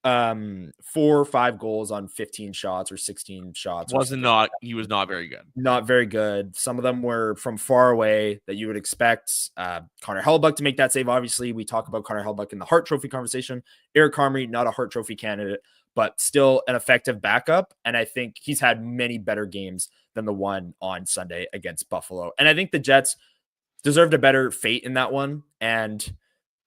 4 or 5 goals on 15 shots or 16 shots. He was not very good. Not very good. Some of them were from far away that you would expect. Connor Hellebuyck to make that save. Obviously, we talk about Connor Hellebuyck in the Hart Trophy conversation. Eric Comrie, not a Hart Trophy candidate, but still an effective backup. And I think he's had many better games than the one on Sunday against Buffalo. And I think the Jets deserved a better fate in that one. And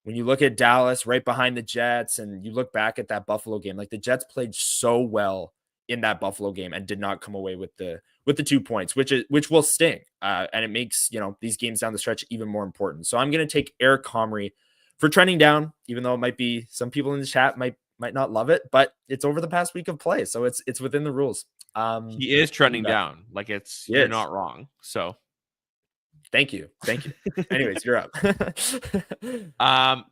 when you look at Dallas right behind the Jets and you look back at that Buffalo game, the Jets played so well in that Buffalo game and did not come away with the 2 points, which will sting. And it makes, these games down the stretch even more important. So I'm going to take Eric Comrie for trending down, even though it might be some people in the chat might not love it, but it's over the past week of play. So it's within the rules. He is trending down. You're not wrong. So Thank you. Anyways, you're up. I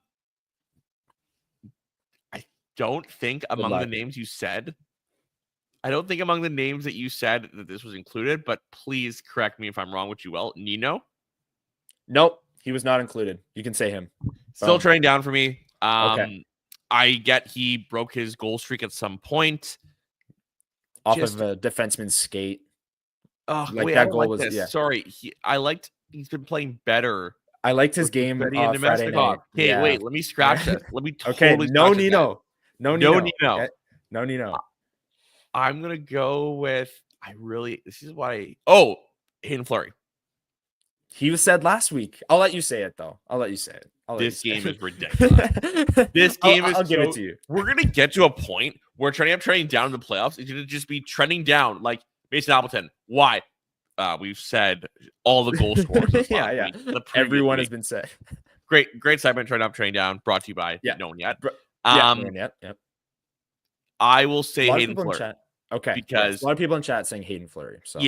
don't think among the names you said, that this was included, but please correct me if I'm wrong, which you will. Nino? Nope, he was not included. You can say him. Still trending down for me. Okay. I get he broke his goal streak at some point. Off of a defenseman's skate. Oh, that goal was... Yeah. Sorry. He's been playing better. I liked his game Friday night. Okay, wait. Let me scratch this. Let me totally No Nino. No Nino. I'm going to go with... This is why... Hayden Fleury. He was said last week. I'll let you say it, though. This game is ridiculous. This game is... I'll give it to you. We're going to get to a point where trending down in the playoffs is going to just be trending down. Like Mason Appleton. Why? We've said all the goal scorers. yeah. Everyone has been said. Great segment. Trending down. Brought to you by No One Yet. No One Yet. Yep. I will say Hayden Fleury. Okay. Because a lot of people in chat saying Hayden Fleury. So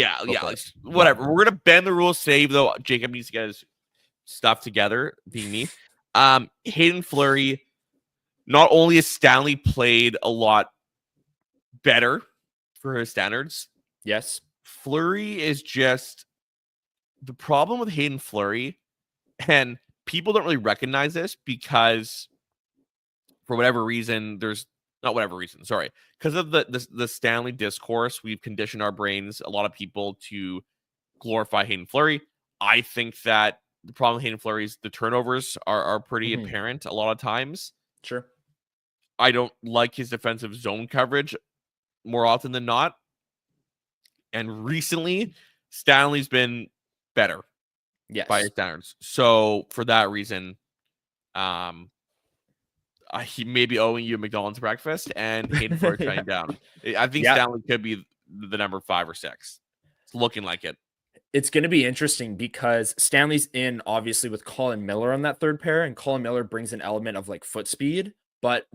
whatever. We're gonna bend the rules. Save though. Jacob needs to get his stuff together. Being me. Hayden Fleury. Not only has Stanley played a lot better for his standards. Yes. Fleury is just the problem with Hayden Fleury, and people don't really recognize this because for whatever reason, because of the Stanley discourse, we've conditioned our brains, a lot of people, to glorify Hayden Fleury. I think that the problem with Hayden Fleury is the turnovers are pretty apparent a lot of times. Sure. I don't like his defensive zone coverage more often than not. And recently, Stanley's been better by his standards. So for that reason, he may be owing you a McDonald's breakfast and Hayden Fleury trending down. I think Stanley could be the number 5 or 6. It's looking like it. It's going to be interesting because Stanley's in, obviously, with Colin Miller on that third pair, and Colin Miller brings an element of foot speed. But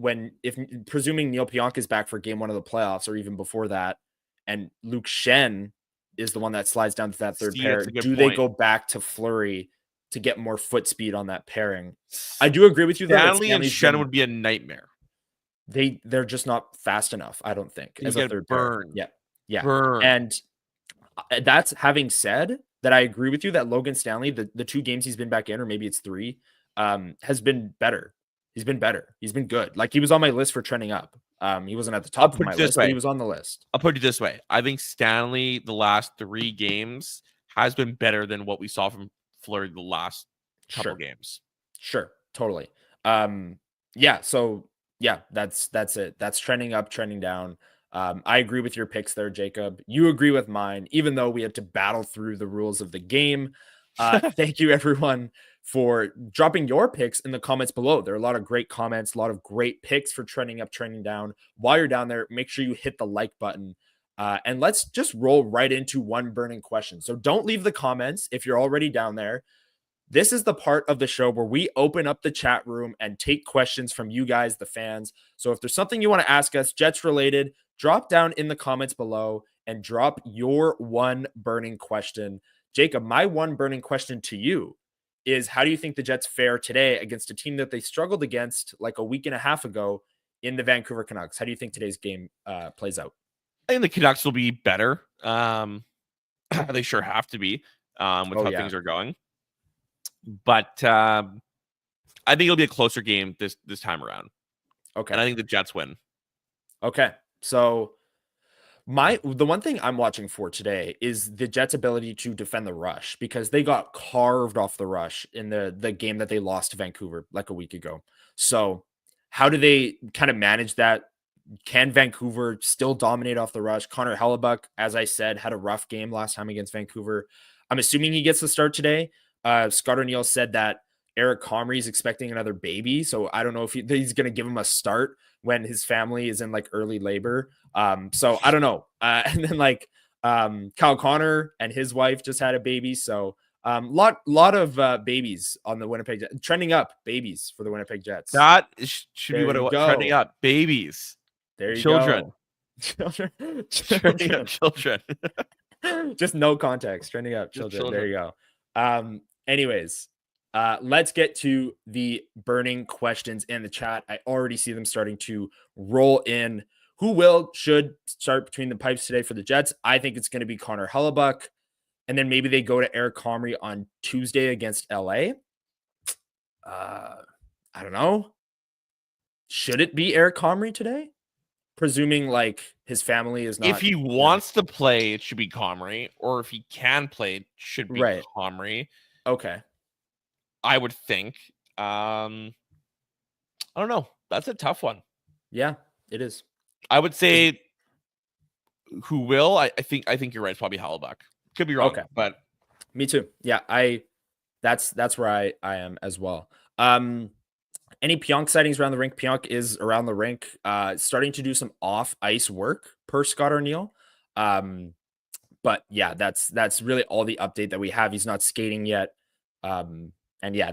if presuming Neil Pionk is back for game 1 of the playoffs or even before that, and Luke Shen is the one that slides down to that third pair, they go back to Fleury to get more foot speed on that pairing? I do agree with you though. Stanley and Shen would be a nightmare. They're just not fast enough, I don't think. As a third pair. Yeah. Burn. And that's having said that, I agree with you that Logan Stanley, the 2 games he's been back in, or maybe it's 3, has been better. He's been better. He's been good. He was on my list for trending up. He wasn't at the top of my list, but he was on the list. I'll put it this way. I think Stanley, the last 3 games, has been better than what we saw from Fleury the last couple games. Sure. Totally. Yeah. So yeah, that's it. That's trending up, trending down. I agree with your picks there, Jacob. You agree with mine, even though we had to battle through the rules of the game. Thank you, everyone, for dropping your picks in the comments below. There are a lot of great comments, a lot of great picks for trending up, trending down. While you're down there, make sure you hit the like button. And let's just roll right into one burning question. So don't leave the comments if you're already down there. This is the part of the show where we open up the chat room and take questions from you guys, the fans. So if there's something you want to ask us, Jets related, drop down in the comments below and drop your one burning question. Jacob, my one burning question to you is, how do you think the Jets fare today against a team that they struggled against like a week and a half ago in the Vancouver Canucks? How do you think today's game plays out? I think the Canucks will be better. They sure have to be with how things are going. But I think it'll be a closer game this time around. Okay. And I think the Jets win. Okay. So the one thing I'm watching for today is the Jets' ability to defend the rush, because they got carved off the rush in the game that they lost to Vancouver like a week ago. So how do they kind of manage that? Can Vancouver still dominate off the rush? Connor Hellebuyck, as I said, had a rough game last time against Vancouver. I'm assuming he gets the start today. Scott O'Neill said that Eric Comrie is expecting another baby, so I don't know if he's going to give him a start when his family is in like early labor. So I don't know. And then Kyle Connor and his wife just had a baby, so lot of babies on the Winnipeg Jets. Trending up babies for the Winnipeg Jets. That should be what it was. Trending up babies. There you children. Go. Trending up children. Just no context. Trending up children. There you go. Anyways, let's get to the burning questions in the chat. I already see them starting to roll in. Who should start between the pipes today for the Jets? I think it's going to be Connor Hellebuyck. And then maybe they go to Eric Comrie on Tuesday against LA. I don't know. Should it be Eric Comrie today? Presuming like his family is not. If he wants to play, it should be Comrie. Or if he can play, it should be Comrie. Okay. I would think. I don't know. That's a tough one. Yeah, it is. I would say who will. I think you're right. It's probably Hellebuyck. Could be wrong, but me too. Yeah, that's where I am as well. Any Pionk sightings around the rink? Pionk is around the rink, starting to do some off ice work per Scott O'Neill. But yeah, that's really all the update that we have. He's not skating yet. And yeah,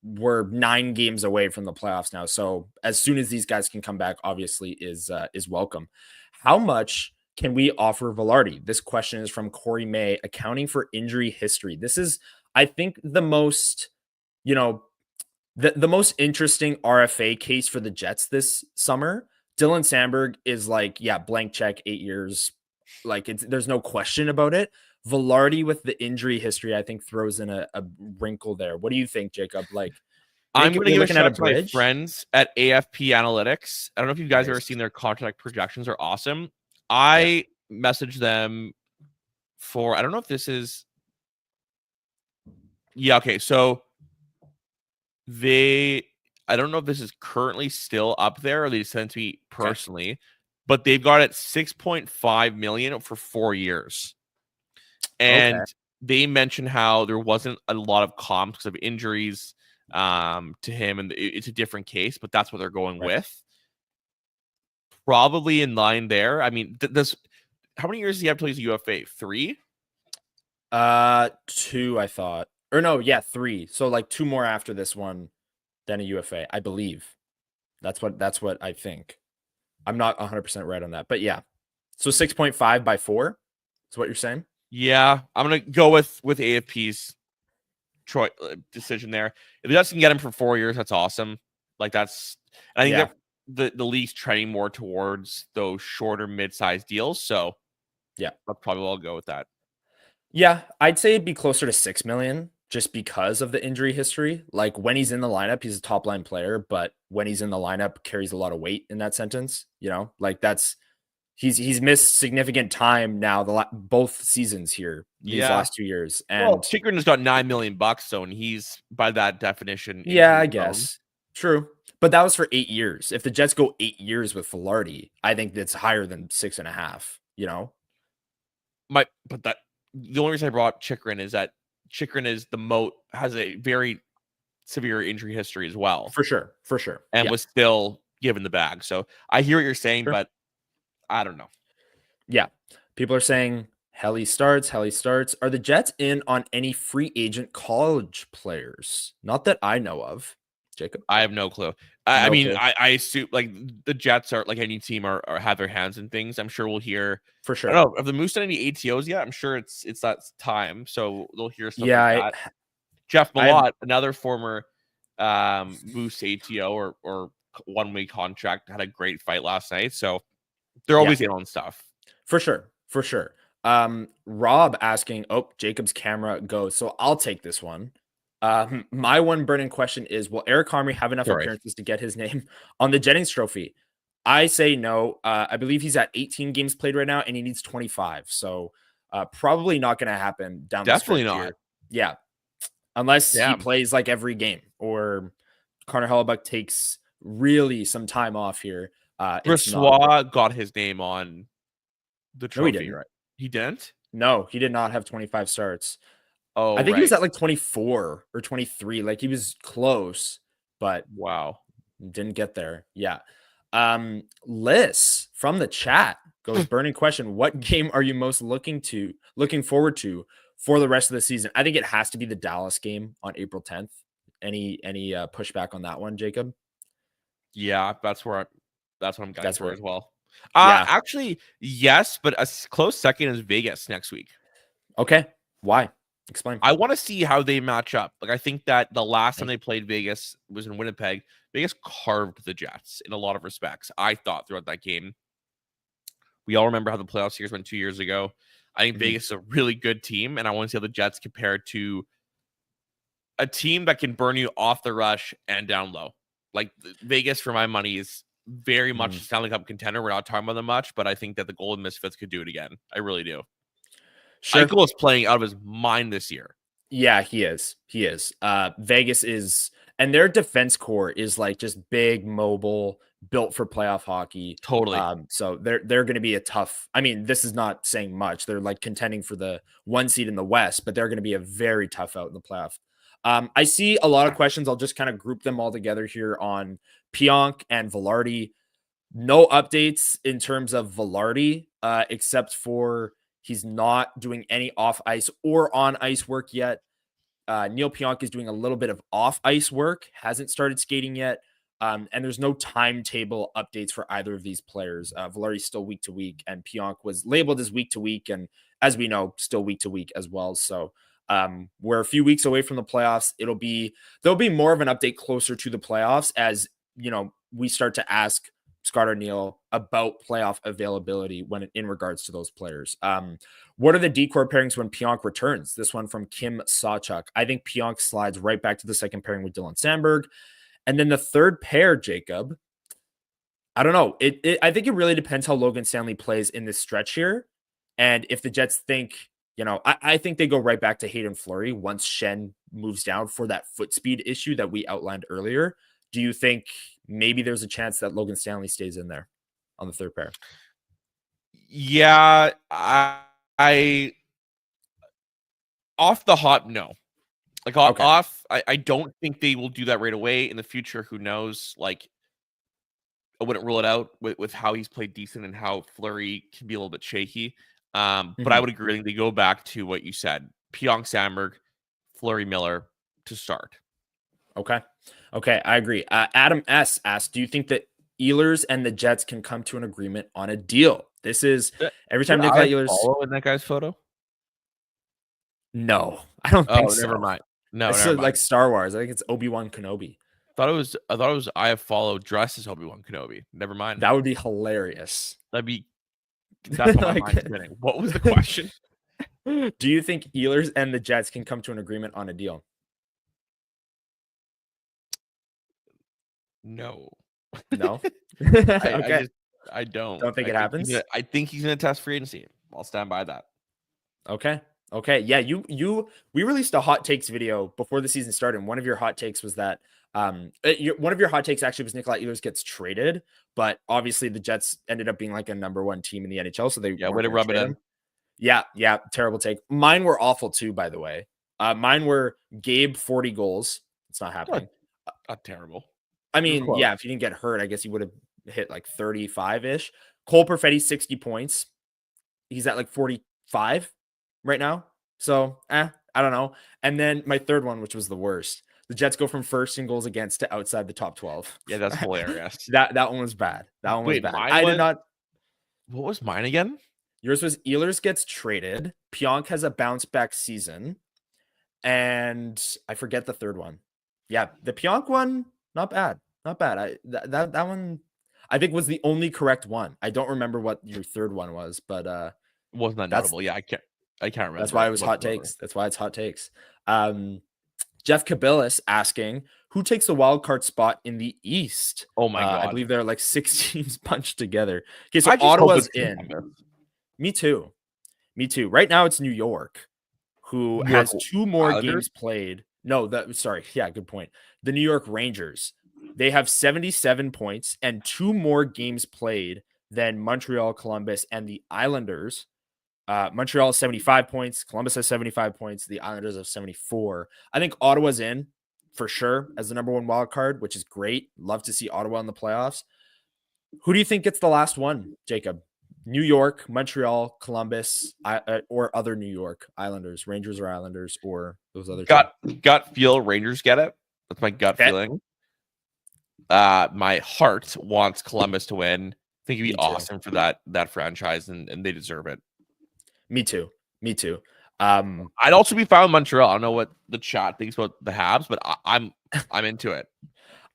we're 9 games away from the playoffs now. So as soon as these guys can come back, obviously is welcome. How much can we offer Vilardi? This question is from Corey May, accounting for injury history. This is, I think, the most, the most interesting RFA case for the Jets this summer. Dylan Sandberg is like, yeah, blank check, 8 years. Like there's no question about it. Vilardi with the injury history, I think, throws in a wrinkle there. What do you think, Jacob? Like, I'm going to give a shout out to my friends at AFP Analytics. I don't know if you guys have ever seen their contract projections are awesome. I messaged them for, I don't know if this is. Yeah, okay. So I don't know if this is currently still up there or they sent to me personally, but they've got it 6.5 million for 4 years. And they mentioned how there wasn't a lot of comps because of injuries to him, and it's a different case, but that's what they're going with. Probably in line there. I mean, how many years does he have till he's a UFA? 3? 2, I thought. Or no, 3. So like 2 more after this one, then a UFA, I believe. That's what I think. I'm not 100% right on that, but yeah. So 6.5 by 4 is what you're saying? Yeah, I'm gonna go with AFP's decision there. If the Jets can get him for 4 years, that's awesome. Like I think that the league's trending more towards those shorter mid-sized deals. So yeah, that's probably what I'll go with that. Yeah, I'd say it'd be closer to 6 million just because of the injury history. Like when he's in the lineup, he's a top line player, but when he's in the lineup, carries a lot of weight in that sentence. Like that's he's missed significant time now. Both seasons here these last 2 years, and Chychrun has got $9 million, so and he's by that definition. I guess true, but that was for 8 years. If the Jets go 8 years with Vilardi, I think that's higher than 6.5. But that the only reason I brought Chychrun is that Chychrun has a very severe injury history as well. For sure. And was still given the bag. So I hear what you're saying, but I don't know. Yeah. People are saying Helly starts. Are the Jets in on any free agent college players? Not that I know of. Jacob? I have no clue. I mean, I assume like the Jets are like any team are have their hands in things. I'm sure we'll hear for sure. I don't know. Have the Moose done any ATOs yet? I'm sure it's that time. So they'll hear stuff like that. Jeff Malott, another former Moose ATO or 1 week contract, had a great fight last night. So they're always in on stuff. For sure. Rob asking, Jacob's camera goes. So I'll take this one. My one burning question is, will Eric Comrie have enough appearances to get his name on the Jennings Trophy? I say no. I believe he's at 18 games played right now, and he needs 25. So probably not going to happen down the stretch. Definitely not. Here. Yeah. Unless he plays like every game or Connor Hellebuyck takes really some time off here. Brossoit got his name on the trophy. No, he didn't. Right? He didn't? No, he did not have 25 starts. Oh, I think he was at like 24 or 23. Like he was close, but didn't get there. Yeah. Lyss from the chat goes burning question. What game are you most looking forward to for the rest of the season? I think it has to be the Dallas game on April 10th. Any pushback on that one, Jacob? Yeah, that's what I'm going for as well. Actually, yes, but a close second is Vegas next week. Okay. Why? Explain. I want to see how they match up. Like I think that the last time they played Vegas was in Winnipeg. Vegas carved the Jets in a lot of respects, I thought, throughout that game. We all remember how the playoff series went 2 years ago. I think Vegas is a really good team, and I want to see how the Jets compare to a team that can burn you off the rush and down low. Like Vegas, for my money, is very much a Stanley Cup contender. We're not talking about them much, but I think that the Golden Misfits could do it again. I really do. Eichel is playing out of his mind this year. Yeah, he is. Vegas is, and their defense core is like just big, mobile, built for playoff hockey. Totally. So they're going to be a tough. I mean, this is not saying much. They're like contending for the 1 seed in the West, but they're going to be a very tough out in the playoff. I see a lot of questions. I'll just kind of group them all together here on Pionk and Vilardi. No updates in terms of Vilardi, except for he's not doing any off ice or on ice work yet. Neil Pionk is doing a little bit of off ice work, hasn't started skating yet. And there's no timetable updates for either of these players. Vilardi's still week to week, and Pionk was labeled as week to week, and as we know, still week to week as well. So we're a few weeks away from the playoffs. There'll be more of an update closer to the playoffs as we start to ask Scott O'Neill about playoff availability when in regards to those players. What are the decor pairings when Pionk returns? This one from Kim Sawchuk. I think Pionk slides right back to the second pairing with Dylan Sandberg. And then the third pair, Jacob, I don't know. I think it really depends how Logan Stanley plays in this stretch here. And if the Jets think, I think they go right back to Hayden Fleury once Shen moves down for that foot speed issue that we outlined earlier. Do you think maybe there's a chance that Logan Stanley stays in there on the third pair? Yeah, I off the hop, no. Like off, I don't think they will do that right away. In the future, who knows? Like, I wouldn't rule it out with how he's played decent and how Fleury can be a little bit shaky. But I would agree. I think they go back to what you said: Pionk, Sandberg, Fleury, Miller to start. Okay, I agree. Adam S asked, "Do you think that Ehlers and the Jets can come to an agreement on a deal?" This is every time Nikolai Ehlers in that guy's photo. No, I don't think so. Never mind. No, it's like Star Wars. I think it's Obi-Wan Kenobi. I thought it was Iafallo dressed as Obi-Wan Kenobi. Never mind. That would be hilarious. That's what my mind's spinning. What was the question? Do you think Ehlers and the Jets can come to an agreement on a deal? No. No. I Okay. don't. Don't think it happens. I think he's gonna test free agency. I'll stand by that. Okay. Yeah, we released a hot takes video before the season started. And one of your hot takes was that one of your hot takes actually was Nikolai Ehlers gets traded, but obviously the Jets ended up being like a number 1 team in the NHL, so they way to rub it in. Yeah, terrible take. Mine were awful too, by the way. Mine were Gabe 40 goals. It's not happening. Not terrible. I mean, yeah, if he didn't get hurt, I guess he would have hit like 35-ish. Cole Perfetti 60 points. He's at like 45 right now. So, I don't know. And then my third one, which was the worst. The Jets go from first in goals against to outside the top 12. Yeah, that's hilarious. that one was bad. That one was bad. Did not. What was mine again? Yours was Ehlers gets traded. Pionk has a bounce back season. And I forget the third one. Yeah, the Pionk one, not bad. Not bad. That one I think was the only correct one. I don't remember what your third one was, but wasn't that notable? Yeah, I can't remember. That's why it was hot takes. That's why it's hot takes. Jeff Kabilis asking, who takes the wild card spot in the East? Oh my God. I believe there are like 6 teams bunched together. Okay, so Ottawa's in. Me too. Right now it's New York, who has 2 more games played. No, good point. The New York Rangers. They have 77 points and 2 more games played than Montreal, Columbus, and the Islanders. Montreal has 75 points. Columbus has 75 points. The Islanders have 74. I think Ottawa's in for sure as the number 1 wild card, which is great. Love to see Ottawa in the playoffs. Who do you think gets the last one, Jacob? New York, Montreal, Columbus, or other New York Islanders, Rangers or Islanders, or those other gut feel Rangers get it. That's my gut feeling. My heart wants Columbus to win. I think it'd be awesome for that franchise, and they deserve it. Me too. I'd also be fine with Montreal. I don't know what the chat thinks about the Habs, but I'm into it.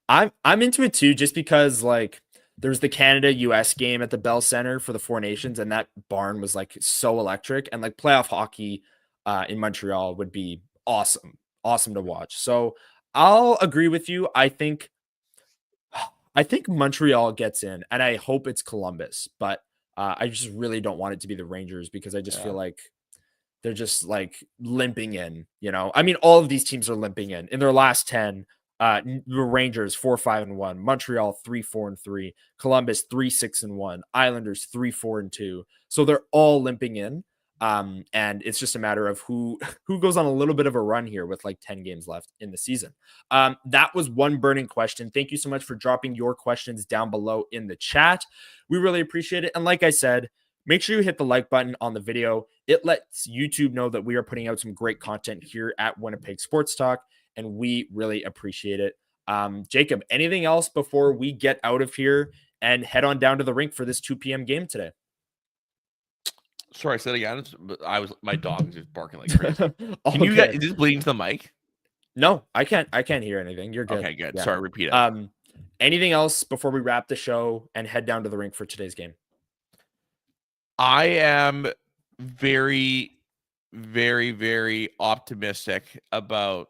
I'm into it too, just because like there's the Canada-US game at the Bell Center for the Four Nations, and that barn was like so electric, and like playoff hockey in Montreal would be awesome to watch. So I'll agree with you. I think Montreal gets in, and I hope it's Columbus, but I just really don't want it to be the Rangers because I just feel like they're just like limping in, you know. I mean, all of these teams are limping in their last 10. The Rangers 4-5-1, Montreal 3-4-3, Columbus 3-6-1, Islanders 3-4-2. So they're all limping in. And it's just a matter of who goes on a little bit of a run here with like 10 games left in the season. That was one burning question. Thank you so much for dropping your questions down below in the chat. We really appreciate it. And like I said, make sure you hit the like button on the video. It lets YouTube know that we are putting out some great content here at Winnipeg Sports Talk, and we really appreciate it. Jacob, anything else before we get out of here and head on down to the rink for this 2 p.m. game today? Sorry, I said again. My dog is just barking like crazy. Can you get, is this bleeding to the mic? No, I can't hear anything. You're good. Okay, good. Yeah. Sorry, repeat it. Anything else before we wrap the show and head down to the rink for today's game? I am very, very, very optimistic about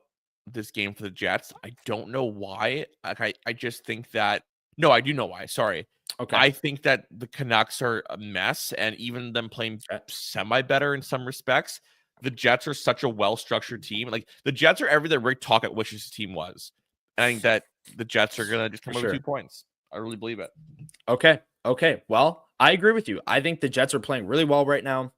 this game for the Jets. I don't know why. I just think that I do know why. Sorry. Okay. I think that the Canucks are a mess, and even them playing semi better in some respects, the Jets are such a well-structured team. Like the Jets are everything Rick Tocchet wishes his team was. And I think that the Jets are gonna just come over 2 points. I really believe it. Okay. Well, I agree with you. I think the Jets are playing really well right now.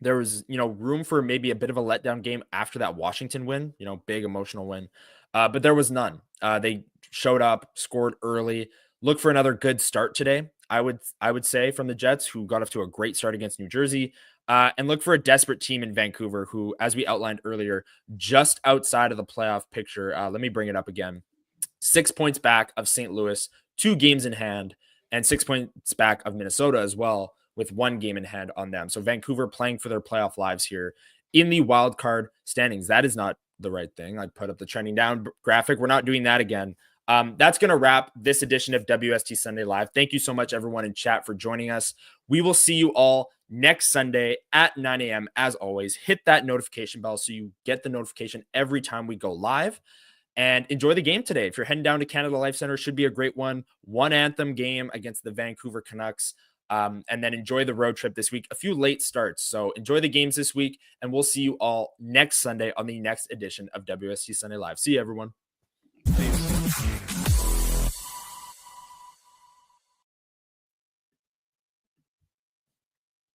There was, room for maybe a bit of a letdown game after that Washington win, big emotional win. But there was none. They showed up, scored early. Look for another good start today, I would say, from the Jets, who got off to a great start against New Jersey. And look for a desperate team in Vancouver, who, as we outlined earlier, just outside of the playoff picture. Let me bring it up again. 6 points back of St. Louis, 2 games in hand, and 6 points back of Minnesota as well, with 1 game in hand on them. So Vancouver playing for their playoff lives here in the wild card standings. That is not the right thing. I put up the trending down graphic. We're not doing that again. That's going to wrap this edition of WST Sunday Live. Thank you so much, everyone in chat, for joining us. We will see you all next Sunday at 9 a.m. As always, hit that notification bell so you get the notification every time we go live. And enjoy the game today. If you're heading down to Canada Life Center, should be a great one. One anthem game against the Vancouver Canucks. And then enjoy the road trip this week. A few late starts. So enjoy the games this week. And we'll see you all next Sunday on the next edition of WST Sunday Live. See you, everyone.